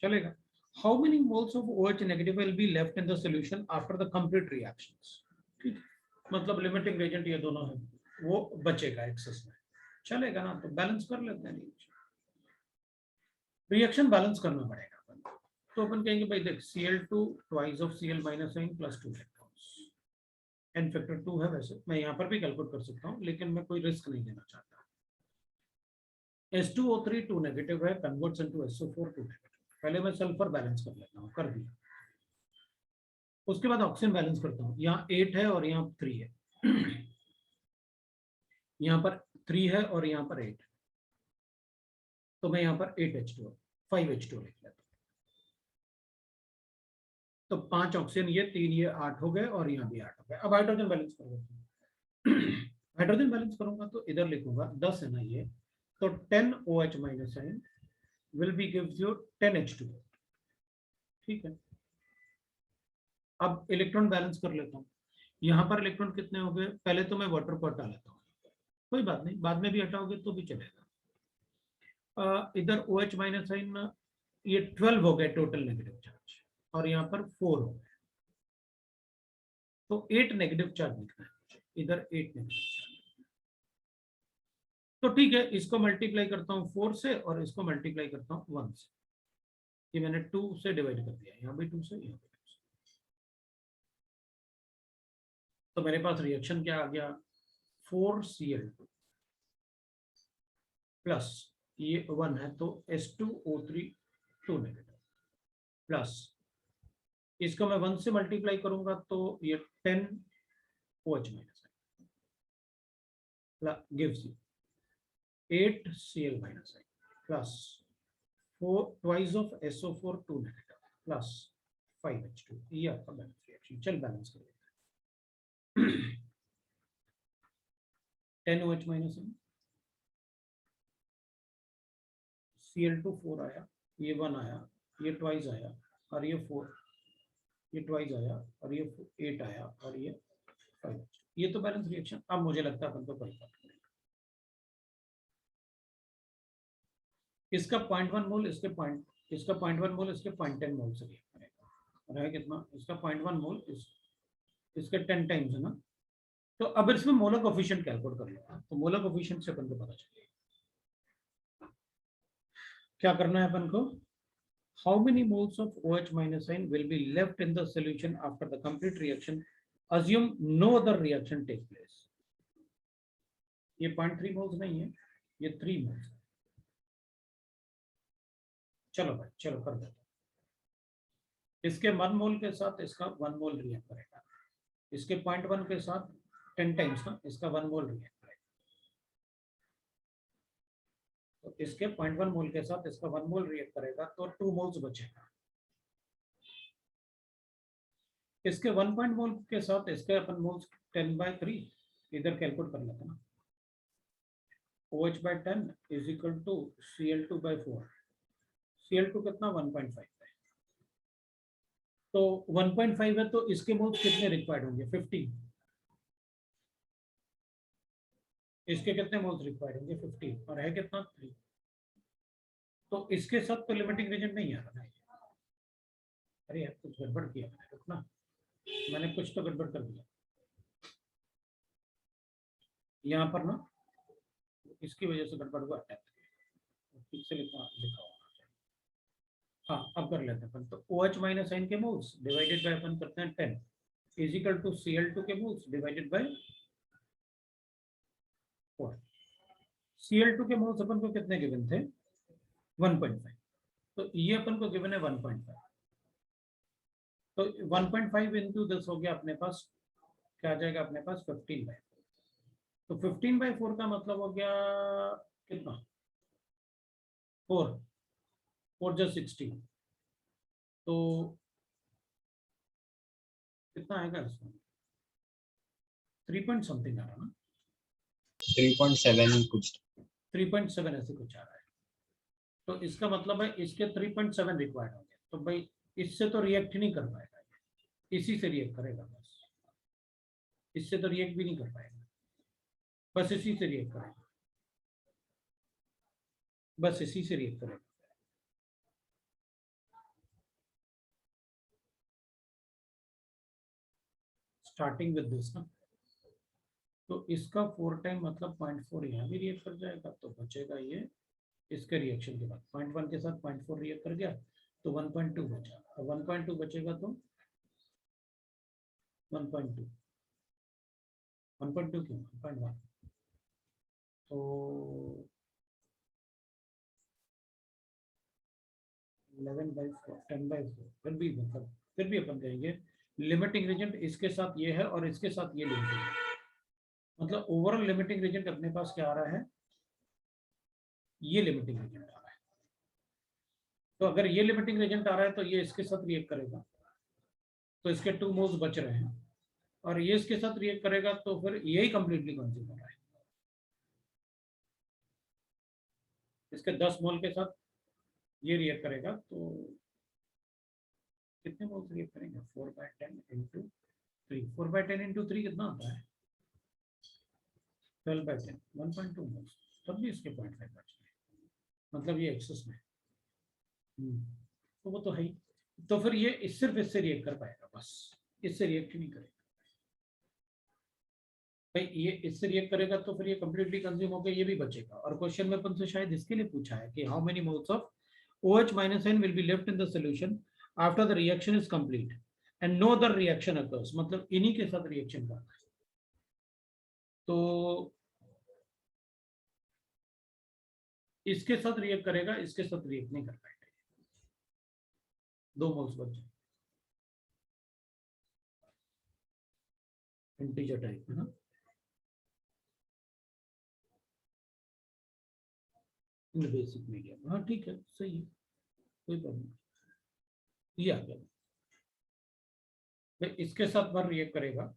चलेगा। How many moles of OH negative will be left in the solution after the complete reactions? ठीक, मतलब लिमिटिंग रेजेंट ये दोनों है, वो बचेगा एक्सेस में, चलेगा ना। तो बैलेंस कर लेते हैं, रिएक्शन बैलेंस करना पड़ेगा अपन। तो अपन कहेंगे भाई देख, Cl2 twice of Cl minus n plus 2 electrons, n factor 2 है, वैसे मैं यहाँ पर भी कैलकुलेट कर सकता हूँ, लेकिन मैं कोई रिस्क नहीं लेना चाहता। H2O3 2 नेगेटिव है, कन्वर्ट्स इनटू SO4 2 नेगेटिव। पहले मैं सल्फर बैलेंस कर लेता हूँ, कर दिया, उसके बाद ऑक्सीजन बैलेंस करता हूँ। यहाँ 8 है और यहाँ 3 है, यहाँ पर 3 है और यहाँ पर 8, तो मैं यहाँ पर 8H2 5H2 लिख लेता हूँ। तो 5 ऑक्सीजन ये 3 ये 8 हो गए, और यहाँ भी 8 हो गए। अब हाइड्रोजन बैलेंस करूंगा, हाइड्रोजन बैलेंस करूंगा तो इधर लिखूंगा 10 है ना ये, तो 10 OH minus n will be gives you 10 H2। ठीक है, अब इलेक्ट्रॉन बैलेंस कर लेता हूँ। यहाँ पर इलेक्ट्रॉन कितने हो गए, पहले तो मैं वाटर को हटा लेता हूँ, कोई बात नहीं, बाद में भी हटाओगे तो भी चलेगा। इधर OH minus n ये 12 हो गए टोटल नेगेटिव चार्ज, और यहाँ पर 4 हो गए, तो 8 नेगेटिव चार्ज लिखना है, इधर 8 नेगेटिव चार्ज। तो ठीक है, इसको मल्टीप्लाई करता हूँ 4 से, और इसको मल्टीप्लाई करता हूँ 1 से, ये मैंने 2 से डिवाइड कर दिया, यहाँ भी 2 से, यहाँ भी 2 से। तो मेरे पास रिएक्शन क्या आ गया, 4Cl2 प्लस ये 1 है, तो H2O3 2 नेगेटिव, प्लस इसको मैं 1 से मल्टीप्लाई करूंगा तो ये 10 OH minus gives you 8 Cl minus I plus 4 twice of SO4 2 negative plus 5H2, ये आपका बैलेंस रिएक्शन। चल बैलेंस कर लेते हैं। 10 OH minus I, Cl2 4 आया, ये 1 आया, ये ट्वाइस आया, और ये 4, ये ट्वाइस आया, और ये 8 आया, और ये 5, ये तो बैलेंस रिएक्शन। अब मुझे लगता है अपन को कोई फर्क नहीं, इसका 0.1 मोल, इसका 0.1 मोल, इसके 0.10 मोल से रिएक्ट करेगा, रहा कितना, इसका 0.1 मोल, इसके 10 टाइम्स है ना। तो अब इसमें मोलर कोफिशिएंट कैलकुलेट कर लेगा, तो मोलर कोफिशिएंट से अपन को पता चलेगा क्या करना है अपन को। How many moles of OH minus n will be left in the solution after the complete reaction? Assume no other reaction take place. ये 0.3 मोल्स नहीं है, ये 3 मोल्स। चलो भाई, चलो कर देते हैं। इसके 1 मोल के साथ इसका 1 मोल रिएक्ट करेगा, इसके 0.1 के साथ 10 टाइम्स ना इसका 1 मोल रिएक्ट करेगा, तो इसके 0.1 मोल के साथ इसका 1 मोल रिएक्ट करेगा तो 2 मोल्स बचेगा। इसके 1 पॉइंट मोल के साथ इसके अपन मोल्स 10/3 इधर कैलकुलेट कर लेते हैं ना, OH/10 is equal to Cl2/4। Cl2 कितना 1.5 है, तो 1.5 है तो इसके मोल्स कितने रिक्वायर्ड होंगे 15। इसके कितने मोल्स रिक्वायर्ड होंगे 15 और है कितना 3। तो इसके साथ तो लिमिटिंग रीजन नहीं आ रहा है। अरे यार कुछ गड़बड़ किया मैंने, रुकना, मैंने कुछ तो गड़बड़ कर दिया यहाँ पर ना, इसकी वजह से गड़बड़ हुआ है, ठीक से लिखा लिखा होगा। हाँ अब कर लेते हैं अपन, तो OH माइनस आयन के मोल्स डिवाइडेड बाय अपन करते हैं 10 इज इक्वल टू Cl2 के मोल्स डिवाइडेड बाय 4। Cl2 के मोल्स अपन को कितने गिवन थे 1.5, तो ये अपन को गिवन है 1.5, तो 1.5 इंटू 10 हो गया अपने पास, क्या आ जाएगा अपने पास 15/4। तो 15/4 का मतलब हो गया कितना 4 4 जो 16, तो कितना आएगा इसमें 3 पॉइंट समथिंग आ रहा ना, 3.7 कुछ। 3.7 ऐसे कुछ आ रहा है। तो इसका मतलब है इसके 3.7 रिक्वायर्ड होंगे, तो भाई इससे तो रिएक्ट ही नहीं कर पाएगा, इसी से रिएक्ट करेगा बस, इससे तो रिएक्ट भी नहीं कर पाएगा, बस इसी से रिएक्ट करेगा, बस इसी से रिएक्ट करेगा। स्टार्टिंग विद दिस ना, तो इसका 4 टाइम मतलब 0.4 यहाँ भी रिएक्ट कर जाएगा, तो बचेगा ये इसके रिएक्शन के बाद 0.1 के साथ 0.4 रिएक्ट कर गया तो 1.2 बचा, और 1.2 बचेगा तो 1.2 1.2 क्यों 1.1, तो 11/4 10/4, फिर भी मतलब फिर भी अपन कहेंगे लिमिटिंग रीजन इसके साथ ये है और इसके साथ ये लिमिटिंग है, मतलब ओवरऑल लिमिटिंग रीजन अपने पास क्या आ रहा है, ये लिमिटिंग रीजन आ रहा है। तो अगर ये लिमिटिंग रीजन आ रहा है तो ये इसके साथ रिएक्ट करेगा, तो इसके 2 मोल्स बच रहे हैं, और ये इसके साथ रिएक्ट करेगा तो फिर यही कंप्लीटली कंज्यूम हो रहा है। इसके 10 मोल के साथ ये रिएक्ट करेगा तो कितने मोल्स रिएक्ट करेंगे 4/10 इंटू 3, 4/10 इंटू 3 कितना होता है 12/10 1.2 मोल्स, तब भी इसके 0.5 बच रहे हैं, मतलब ये एक्सेस में। तो वो तो है ही, तो फिर ये सिर्फ इससे रिएक्ट कर पाएगा, बस इससे रिएक्ट नहीं करेगा भाई, ये इससे रिएक्ट करेगा तो फिर ये कंप्लीटली कंज्यूम होकर ये भी बचेगा। और क्वेश्चन में अपन से शायद इसके लिए पूछा है कि how many moles of OH minus N will be left in the solution after the reaction is complete and no other reaction occurs, मतलब इन्हीं के साथ रिएक्शन करना है, तो इसके साथ रिएक्ट करेगा, इसके साथ रिएक्ट नहीं कर पाएगा, 2 मोल्स बच जाए इंटीजर टाइप है ना। इन बेसिक मीडियम, हाँ ठीक है सही है, कोई प्रॉब्लम नहीं, ये आ गया भाई, इसके साथ बार रिएक्ट करेगा,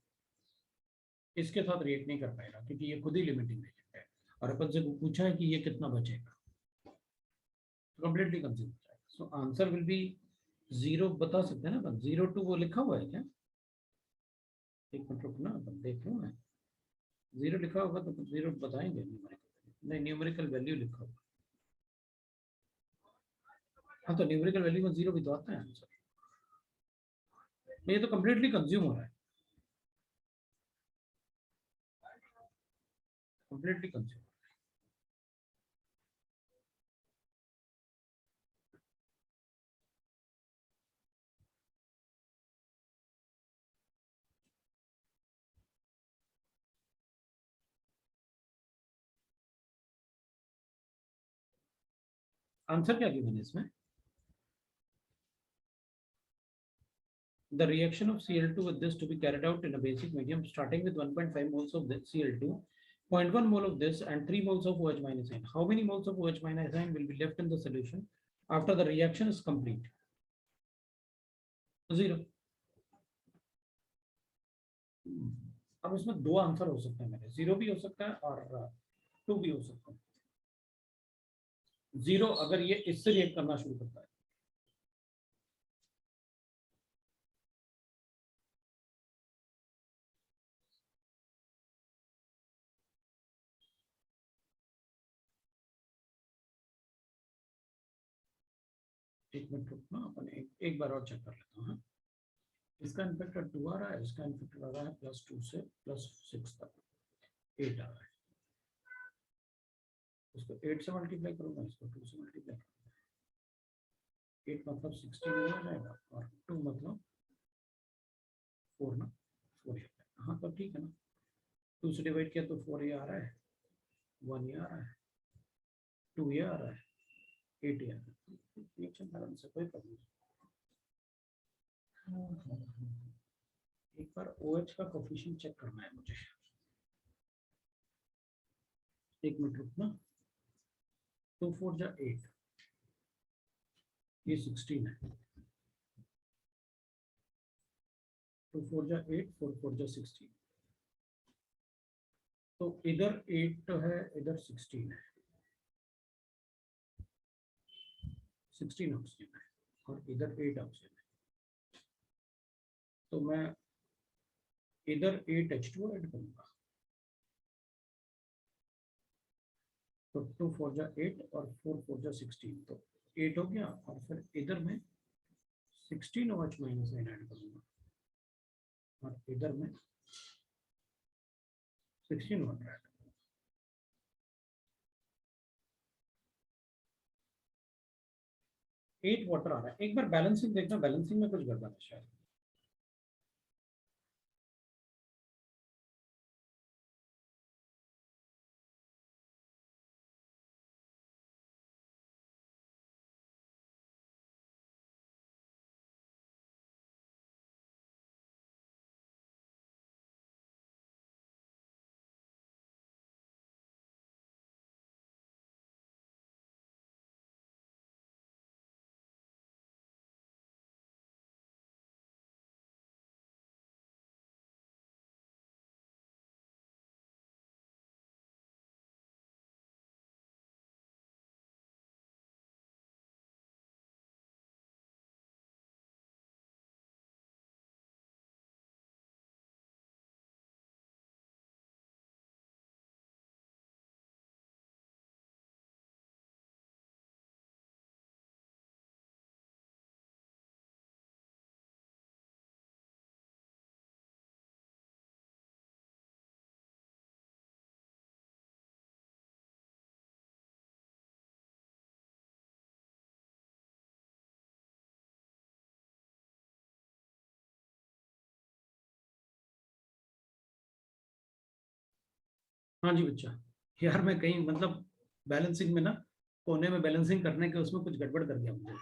इसके साथ रिएक्ट नहीं कर पाएगा क्योंकि ये खुद ही लिमिटिंग रिएक्ट है, और अपन से पूछा है कि ये कितना बचेगा, कंप्लीटली कंज्यूम हो जाएगा। सो आंसर विल बी 0, बता सकते हैं ना अपन, 0 to वो लिखा हुआ है क्या, एक मिनट रुकना अपन देख लो, मैं 0 लिखा होगा तो 0 बताएंगे, न्यूमेरिकल नहीं, न्यूमेरिकल वैल्यू लिखा होगा, हाँ तो न्यूमेरिकल वैल्यू में 0 भी तो आता है आंसर, ये तो कंप्लीटली कंज्यूम हो रहा है, कंप्लीटली कंज्यूम। आंसर क्या गिवन है इसमें? The reaction of Cl2 with this to be carried out in a basic medium starting with 1.5 moles of this Cl2, 0.1 mole of this and 3 moles of OH minus ion. How many moles of OH minus ion will be left in the solution after the reaction is complete? 0. अब इसमें दो answer हो सकते हैं मेरे, 0 भी हो सकता है और 2 भी हो सकता है। 0 अगर ये इससे रिएक्ट करना शुरू करता है, एक मिनट रुकना, अपन एक बार और चेक कर लेता हूँ। इसका इनफैक्टर 2 आ रहा है, इसका इनफैक्टर आ रहा है +2 से +6 तक 8 आ रहा है। इसको 8 से मल्टीप्लाई करूंगा, इसको 2 से मल्टीप्लाई करूंगा। 8 मतलब 16 हो जाएगा और 2 मतलब 4 ना, 4 ये। हाँ तो ठीक है ना, 2 से डिवाइड किया तो 4 ये आ रहा है, 1 ये आ रहा है, 2 ये आ रहा है, 8 ये आ रहा है। रिएक्शन बैलेंस से कोई प्रॉब्लम नहीं। एक बार OH का कोफिशिएंट चेक करना है मुझे, एक मिनट रुकना। 2 4 जा 8, ये 16 है। 2 4 जा 8, 4 4 जा 16, तो इधर 8 है, इधर 16 है, 16 ऑक्सीजन है और इधर 8 ऑक्सीजन है। तो मैं इधर 8 H2 ऐड करूंगा, तो 2 4 जा 8 और 4 4 जा 16, तो 8 हो गया। और फिर इधर में 16 OH माइनस आयन ऐड करूंगा और इधर में 16 वाटर ऐड करूंगा। एट वाटर आ रहा है। एक बार बैलेंसिंग देखना, बैलेंसिंग में कुछ गड़बड़ है शायद। हाँ जी बच्चा, यार मैं कहीं मतलब बैलेंसिंग में ना, कोने में बैलेंसिंग करने के उसमें कुछ गड़बड़ कर दिया मुझे।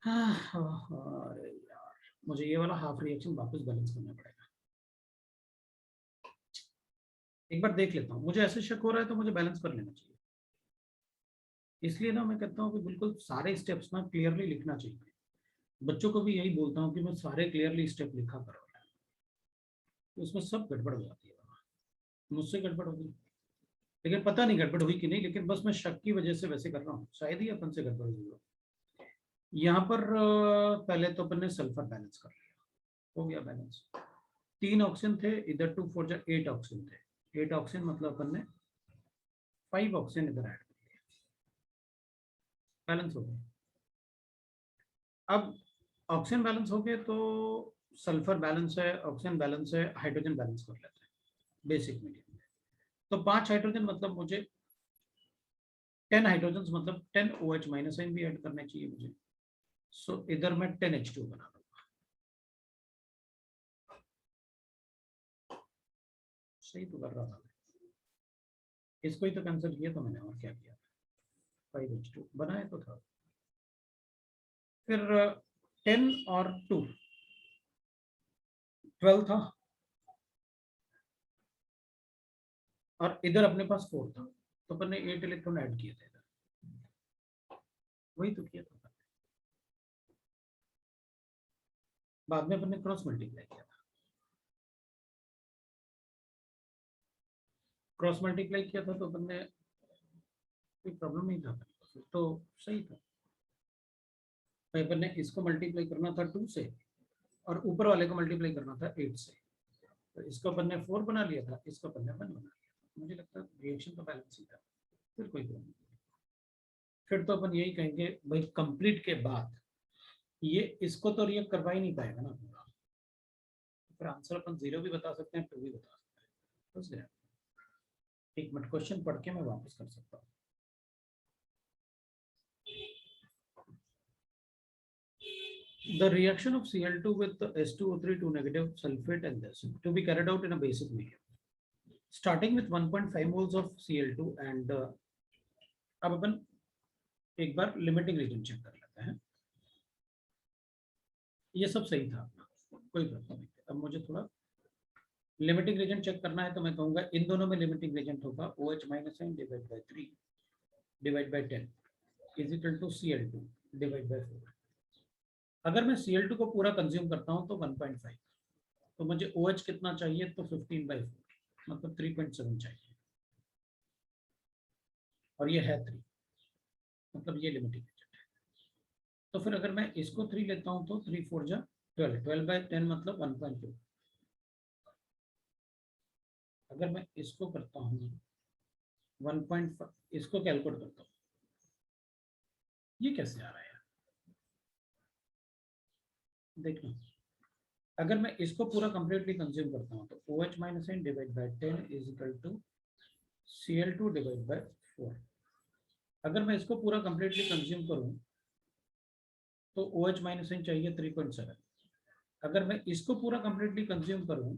अरे यार, मुझे ये वाला हाफ रिएक्शन वापस बैलेंस करना पड़ेगा। एक बार देख लेता हूँ, मुझे ऐसे शक हो रहा है तो मुझे बैलेंस कर लेना चाहिए। इसलिए ना मैं कहता हूँ कि बिल्कुल सारे स्टेप्स ना क्लियरली लिखना चाहिए। बच्चों को भी यही बोलता हूँ कि मैं सारे क्लियरली स्टेप लिखा करो, तो उसमें सब गड़बड़ हो जाती है। मुझसे गड़बड़ हो गई, लेकिन पता नहीं गड़बड़ हुई कि नहीं, लेकिन बस मैं शक की वजह से वैसे कर रहा हूँ, शायद ही अपन से गड़बड़ हुई हो। यहाँ पर पहले तो अपन ने सल्फर बैलेंस कर लिया, हो गया बैलेंस। 3 ऑक्सीजन थे इधर, 2 4 जा 8 ऑक्सीजन थे। 8 ऑक्सीजन मतलब अपन ने 5 ऑक्सीजन इधर ऐड कर लिया, बैलेंस हो गया। अब ऑक्सीजन बैलेंस हो गए तो सल्फर बैलेंस है, ऑक्सीजन बैलेंस है, हाइड्रोजन बैलेंस कर लेते हैं बेसिक मीडियम में। तो 5 हाइड्रोजन मतलब मुझे 10 हाइड्रोजन मतलब 10 OH माइनस आयन भी ऐड करने चाहिए मुझे। सो इधर मैं 10 H2 बना दूंगा। सही तो कर रहा था, इसको ही तो कैंसिल किया तो मैंने, और क्या किया। 5H2 बनाए तो था। फिर 10 और 2 12 था, और इधर अपने पास 4 था, तो अपन ने 8 इलेक्ट्रॉन ऐड किए थे इधर, वही तो किया था। बाद में अपन ने क्रॉस मल्टीप्लाई किया था, क्रॉस मल्टीप्लाई किया था, तो अपन ने कोई प्रॉब्लम नहीं था, तो सही था। भाई अपन ने इसको मल्टीप्लाई करना था 2 से, और ऊपर वाले को मल्टीप्लाई करना था 8 से, तो इसको अपन ने 4 बना लिया था, इसको अपन ने 1 बना लिया था। मुझे लगता है रिएक्शन तो बैलेंस ही था, फिर कोई प्रॉब्लम नहीं। फिर तो अपन यही कहेंगे भाई कंप्लीट के बाद ये इसको तो रिएक्ट करवा ही नहीं पाएगा ना पूरा, फिर आंसर अपन 0 भी बता सकते हैं, 2 भी बता सकते हैं। बस गया, एक मिनट क्वेश्चन पढ़ के मैं वापस कर सकता हूँ। The reaction of Cl2 with S2O3 2 negative sulfate and this to be carried out in a basic medium, starting with 1.5 moles of Cl2 and अब अपन एक बार लिमिटिंग रीजन चेक कर लेते हैं। ये सब सही था अपना, कोई प्रॉब्लम नहीं। अब मुझे थोड़ा लिमिटिंग रीजन चेक करना है, तो मैं कहूंगा इन दोनों में लिमिटिंग रीजन होगा OH minus sign divide by 3 divide by 10 is equal to Cl2 divide by 4। अगर मैं Cl2 को पूरा कंज्यूम करता हूं तो 1.5, तो मुझे OH कितना चाहिए, तो 15/4 मतलब 3.7 चाहिए, और ये है 3, मतलब ये लिमिटिंग रीजन है। तो फिर अगर मैं इसको 3 लेता हूं तो 3 4 जा 12, 12/10 मतलब 1.2। अगर मैं इसको करता हूँ 1.5, इसको कैलकुलेट करता हूँ, ये कैसे आ रहा है यार, देखना। अगर मैं इसको पूरा कंप्लीटली कंज्यूम करता हूँ तो OH minus n divide by 10 is equal to Cl2 divide by 4। अगर मैं इसको पूरा कंप्लीटली कंज्यूम करूँ तो OH माइनस n चाहिए 3.7। अगर मैं इसको पूरा कंप्लीटली कंज्यूम करूँ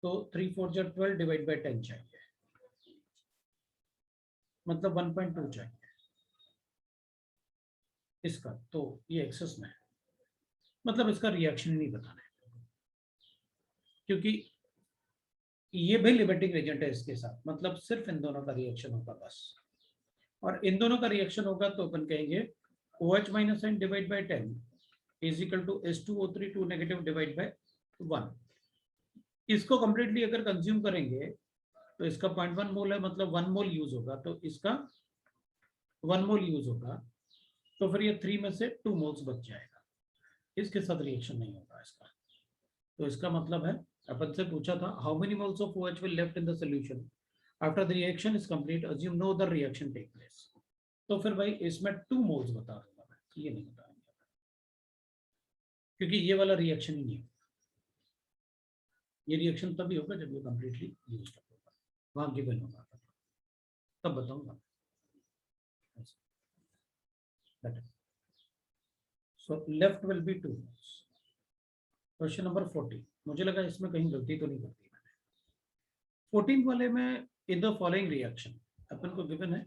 तो 3 4 जा 12 डिवाइड बाय 10 चाहिए, मतलब 1.2 चाहिए इसका, तो ये एक्सेस में है, मतलब इसका रिएक्शन नहीं बताना है, क्योंकि ये भी लिमिटिंग एजेंट है इसके साथ, मतलब सिर्फ इन दोनों का रिएक्शन होगा बस। और इन दोनों का रिएक्शन होगा तो अपन कहेंगे OH minus n divide by 10 is equal to S2O3 2 negative divide by 1। इसको कंप्लीटली अगर कंज्यूम करेंगे तो इसका 0.1 मोल है, मतलब 1 मोल यूज होगा, तो इसका 1 मोल यूज होगा, तो फिर ये 3 में से 2 मोल्स बच जाएगा, इसके साथ रिएक्शन नहीं होगा इसका। तो इसका मतलब है, अपन से पूछा था how many moles of OH will left in the solution after the reaction is complete, assume no other reaction take place. तो फिर भाई इसमें 2 मोल्स बता दूंगा मैं, ये नहीं बताऊंगा, क्योंकि ये वाला रिएक्शन ही नहीं है। ये रिएक्शन तभी होगा जब ये कंप्लीटली यूज होगा, वहां गिवन होगा, तब बताऊंगा। So left will be 2 moles. Question number 14, मुझे लगा इसमें कहीं गलती तो नहीं करती मैंने। 14 वाले में इन द फॉलोइंग रिएक्शन अपन को गिवन है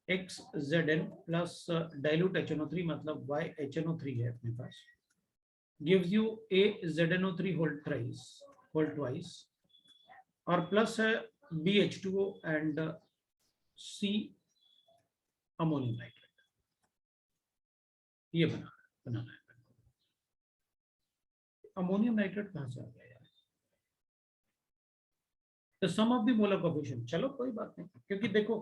XZN प्लस डाइल्यूट HNO3 मतलब YHNO3 है अपने पास, gives you AZNO3 whole twice और प्लस है BH2O and C ammonium nitrate. ये बनाना है। अमोनियम नाइट्रेट कहाँ से आ गया यार, तो सम ऑफ द मोलर कोएफिशिएंट, चलो कोई बात नहीं, क्योंकि देखो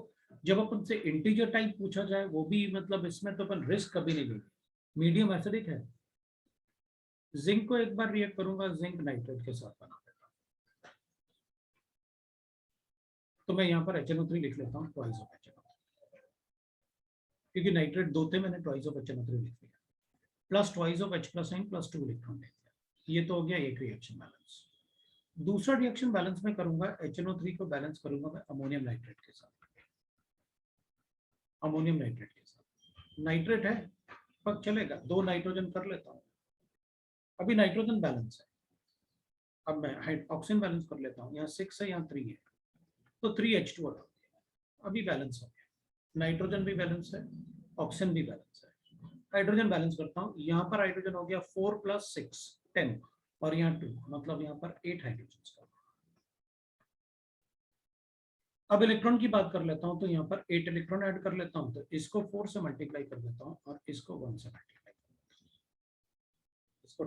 जब अपन से इंटीजर टाइप पूछा जाए वो भी, मतलब इसमें तो अपन रिस्क कभी नहीं लेंगे। मीडियम एसिडिक है, जिंक को एक बार रिएक्ट करूंगा जिंक नाइट्रेट के साथ बना देता हूं, तो मैं यहाँ पर HNO3 लिख लेता हूँ ट्वाइस ऑफ HNO3, क्योंकि नाइट्रेट 2 थे, मैंने ट्वाइस ऑफ HNO3 लिख दिया, plus twice of H plus n plus 2 electron ले दिया। ये तो हो गया एक रिएक्शन बैलेंस। दूसरा रिएक्शन बैलेंस में करूंगा, HNO3 को बैलेंस करूंगा मैं अमोनियम नाइट्रेट के साथ, अमोनियम नाइट्रेट के साथ। नाइट्रेट है पर चलेगा, 2 नाइट्रोजन कर लेता हूँ, अभी नाइट्रोजन बैलेंस है। अब मैं ऑक्सीजन बैलेंस कर लेता हूँ, यहाँ 6 है यहाँ 3 है, तो 3H2 अभी बैलेंस हो गया। नाइट्रोजन भी बैलेंस है, ऑक्सीजन भी बैलेंस है। हाइड्रोजन बैलेंस करता हूँ, यहाँ पर हाइड्रोजन हो गया 4 + 6 10 और यहाँ 2, मतलब यहाँ पर 8 हाइड्रोजन। अब इलेक्ट्रॉन की बात कर लेता हूँ, तो यहाँ पर 8 इलेक्ट्रॉन ऐड कर लेता हूँ, तो इसको 4 से मल्टीप्लाई कर देता हूँ और इसको 1 से मल्टीप्लाई कर देता हूँ। इसको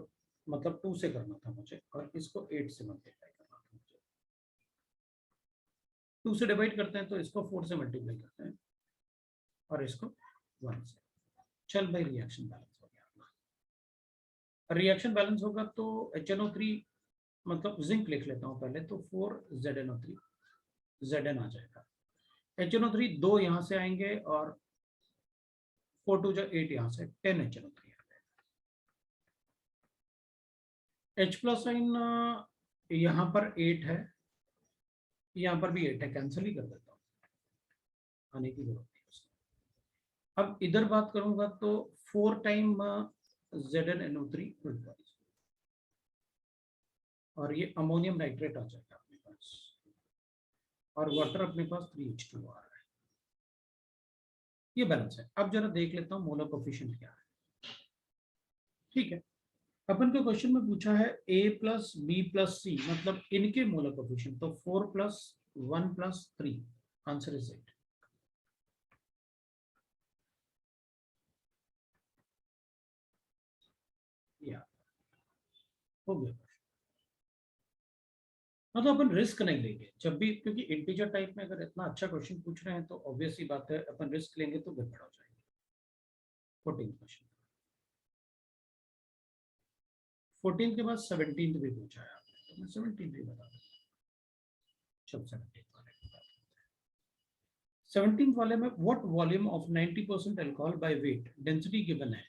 मतलब 2 से करना था मुझे और इसको 8 से मल्टीप्लाई करना था मुझे। 2 से डिवाइड करते हैं तो इसको 4 से मल्टीप्लाई करते हैं और इसको 1 से। चल भाई, रिएक्शन बैलेंस हो गया। रिएक्शन बैलेंस होगा तो HNO3 मतलब जिंक लिख लेता हूँ पहले, तो 4 ZnO3 Zn आ जाएगा। HNO3 2 यहाँ से आएंगे और 4 2 8 यहाँ से 10 HNO3 आ जाएगा। H+ साइन यहाँ पर 8 है, यहाँ पर भी 8 है, कैंसिल ही कर देता हूँ, आने की जरूरत नहीं उसको। अब इधर बात करूंगा तो 4 टाइम ZnNO3 और ये अमोनियम नाइट्रेट आ जाएगा अपने पास, और वाटर अपने पास 3H2 आ रहा है। ये बैलेंस है। अब जरा देख लेता हूँ मोलर कोफिशिएंट क्या है। ठीक है, अपन को क्वेश्चन में पूछा है A + B + C मतलब इनके मोलर कोफिशिएंट, तो 4 + 1 + 3, आंसर इज 8। या हो गया। मतलब अपन रिस्क नहीं लेंगे जब भी, क्योंकि इंटीजर टाइप में अगर इतना अच्छा क्वेश्चन पूछ रहे हैं तो ऑब्वियस ही बात है अपन रिस्क लेंगे तो गड़बड़ हो जाएंगे। 14 क्वेश्चन, 14 के बाद 17 भी पूछा है आपने, तो मैं 17 भी बता दूं। चल 17 वाले में what volume of 90% alcohol by weight density given है,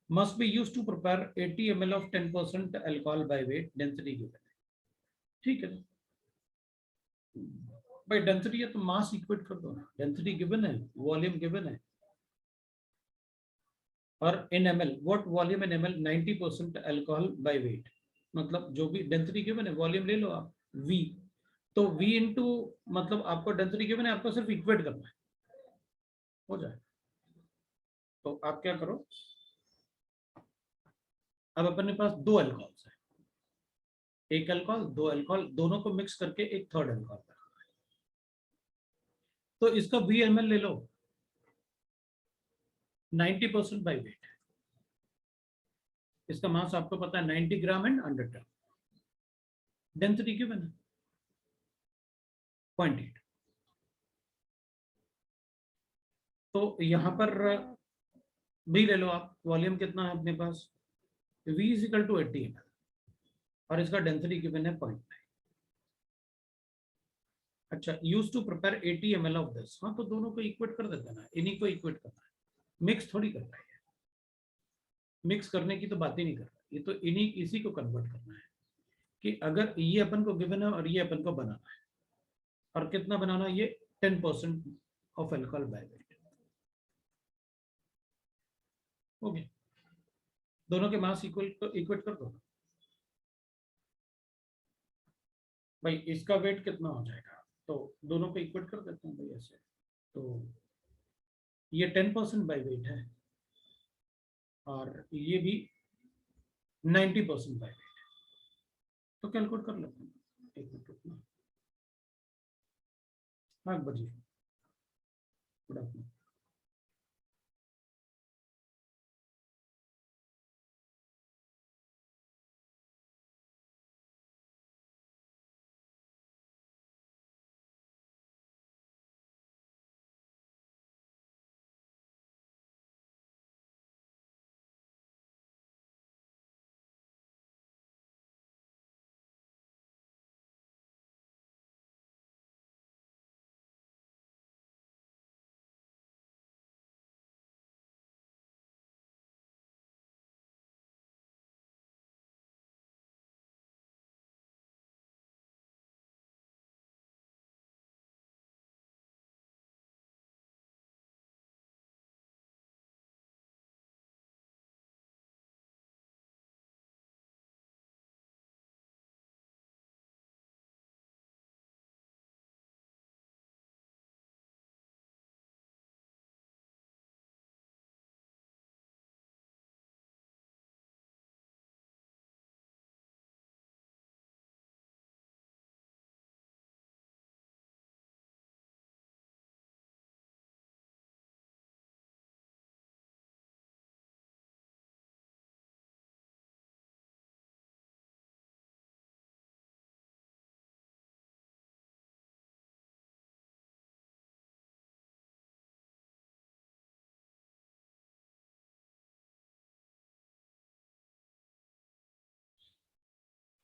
must be used to prepare 80 ml of 10% alcohol by weight, density given है। ठीक है भाई, डेंसिटी है तो मास इक्वेट कर दो ना, डेंसिटी गिवन है, वॉल्यूम गिवन है, और इन ml what volume in ml 90% alcohol by weight, मतलब जो भी डेंसिटी गिवन है वॉल्यूम ले लो आप v, तो v इंटू मतलब आपको डेंसिटी गिवन है, आपको सिर्फ इक्वेट करना है, हो जाए। तो आप क्या करो, अब अपने पास 2 अल्कोहल्स है, एक अल्कोहल 2 अल्कोहल, दोनों को मिक्स करके एक थर्ड अल्कोहल बनाना है, तो इसका VML ले लो 90% बाय वेट, इसका मास आपको पता है 90 gram and 100 gram, density given है 0.8। तो यहां पर भी ले लो आप, वॉल्यूम कितना है अपने पास, V = 80 ml और इसका डेंसिटी गिवन है 0.9। अच्छा, use to prepare 80 ml of this, हाँ तो दोनों को इक्वेट कर देते ना, इन्हीं को इक्वेट करना है, मिक्स थोड़ी करना है, मिक्स करने की तो बात ही नहीं कर रहा, ये तो इन्हीं इसी को कन्वर्ट करना है कि अगर ये अपन को गिवन है और ये अपन को बनाना है, और कितना बनाना है, ये 10% ऑफ अल्कोहल बाय वेट। हो गया, दोनों के मास इक्वेट कर दो भाई, इसका वेट कितना हो जाएगा, तो दोनों को इक्वेट कर देते हैं भाई ऐसे, तो ये 10% बाय वेट है और ये भी 90% बाय वेट, तो कैलकुलेट कर लेते हैं, एक मिनट रुकना। हाँ बजी, गुड आफ्टरनून।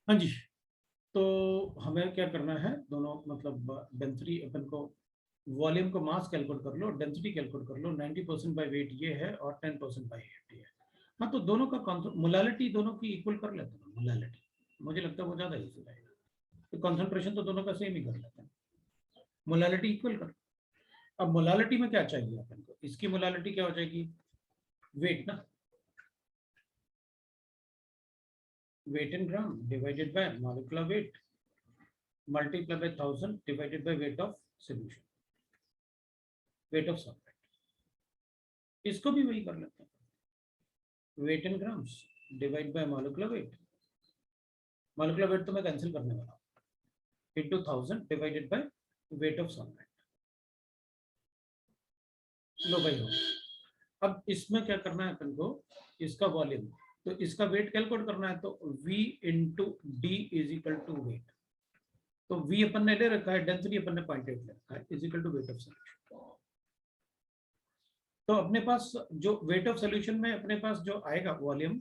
हाँ जी, तो हमें क्या करना है, दोनों मतलब डेंसिटी अपन को, वॉल्यूम को मास कैलकुलेट कर लो, डेंसिटी कैलकुलेट कर लो, 90% बाय वेट ये है और 10% बाय वेट ये है। हाँ, तो दोनों का मोलालिटी दोनों की इक्वल कर लेते हैं, मोलालिटी मुझे लगता है वो ज़्यादा इजी रहेगा, तो कंसंट्रेशन तो दोनों का सेम ही कर लेते हैं, मोलालिटी इक्वल कर। अब मोलालिटी में क्या चाहिए अपन को, इसकी मोलालिटी क्या हो जाएगी, वेट ना, weight in gram divided by molecular weight multiplied by 1000 divided by weight of solution, weight of solvent। इसको भी वही कर लेते हैं, weight in grams divided by molecular weight तो मैं कैंसिल करने वाला हूँ, into 1000 divided by weight of solvent। लो भाई हो गया। अब इसमें क्या करना है अपन को, इसका वॉल्यूम, तो इसका वेट कैलकुलेट करना है, तो V into D is equal to weight, तो V अपन ने ले रखा है, डेंसिटी अपन ने 0.8 ले रखा है, is equal to weight of solution. तो अपने पास जो वेट ऑफ सॉल्यूशन में अपने पास जो आएगा वॉल्यूम,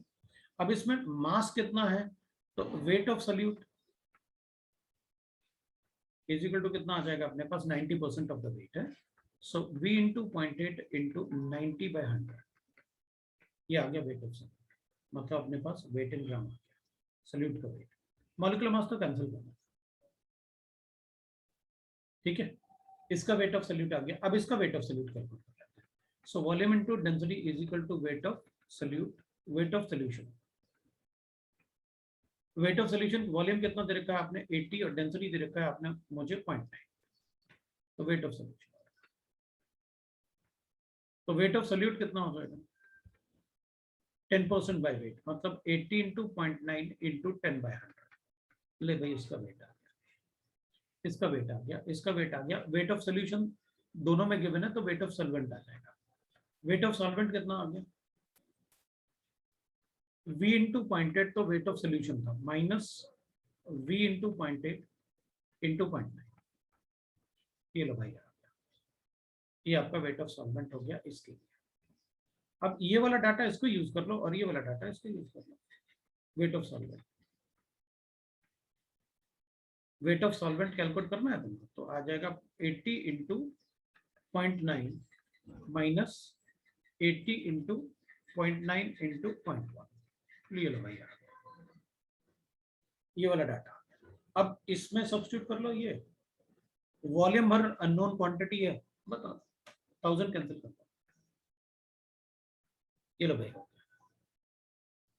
अब इसमें मास कितना है, तो weight of solute is equal to कितना आ जाएगा अपने पास, 90% ऑफ द वेट है, सो V इंटू 0.8 इंटू 90/100, ये आ गया वेट ऑफ सॉल्यूट, मतलब अपने पास वेट इन ग्राम आ गया सॉल्यूट का वेट। मॉलिक्यूलर मास तो कैंसिल करना, ठीक है, इसका वेट ऑफ सॉल्यूट आ गया। अब इसका वेट ऑफ सॉल्यूट कैलकुलेट कर लेते हैं, so volume into density is equal to weight of solute, weight of solution, weight of solution volume कितना दे रखा है आपने 80 और डेंसिटी दे रखा है आपने मुझे 0.9, तो वेट ऑफ सॉल्यूशन, तो वेट ऑफ सॉल्यूट कितना हो जाएगा 10% बाय वेट, मतलब 80 इंटू 0.9 इंटू 10/100, ले भाई इसका वेट आ गया, इसका वेट आ गया, इसका वेट आ गया, वेट ऑफ सॉल्यूशन दोनों में गिवन है, तो वेट ऑफ सॉल्वेंट आ जाएगा, वेट ऑफ सॉल्वेंट कितना आ गया V इंटू 0.8, तो वेट ऑफ सॉल्यूशन था, माइनस V इंटू 0.8 इंटू 0.9, ये लो भाई आ गया, ये आपका वेट ऑफ सॉल्वेंट हो गया इसके लिए। अब ये वाला डाटा इसको यूज कर लो और ये वाला डाटा इसको यूज कर लो, weight of solvent, weight of solvent calculate करना है तुमको, तो आ जाएगा 80 इंटू 0.9 माइनस 80 इंटू 0.9 इंटू 0.1, ये लो भैया ये वाला डाटा। अब इसमें सब्स्टिट्यूट कर लो, ये वॉल्यूम हर अननोन क्वांटिटी है, बताओ 1000 कैंसिल कर दो, ये लो भैया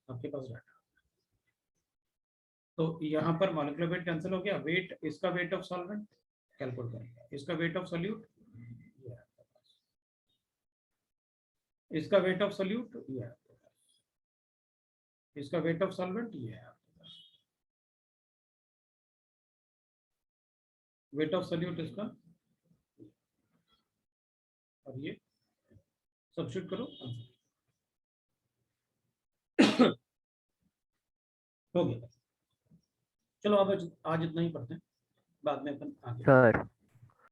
आपके पास डाटा, तो यहाँ पर मॉलिक्यूलर वेट कैंसिल हो गया, वेट, इसका वेट ऑफ सॉल्वेंट कैलकुलेट करेंगे, इसका वेट ऑफ सॉल्यूट, इसका वेट ऑफ सॉल्यूट ये है, इसका वेट ऑफ सॉल्वेंट ये है, वेट ऑफ सॉल्यूट इसका, और ये सब्स्टिट्यूट करो, हो गया। चलो अब आज इतना ही पढ़ते हैं, बाद में अपन आगे। सर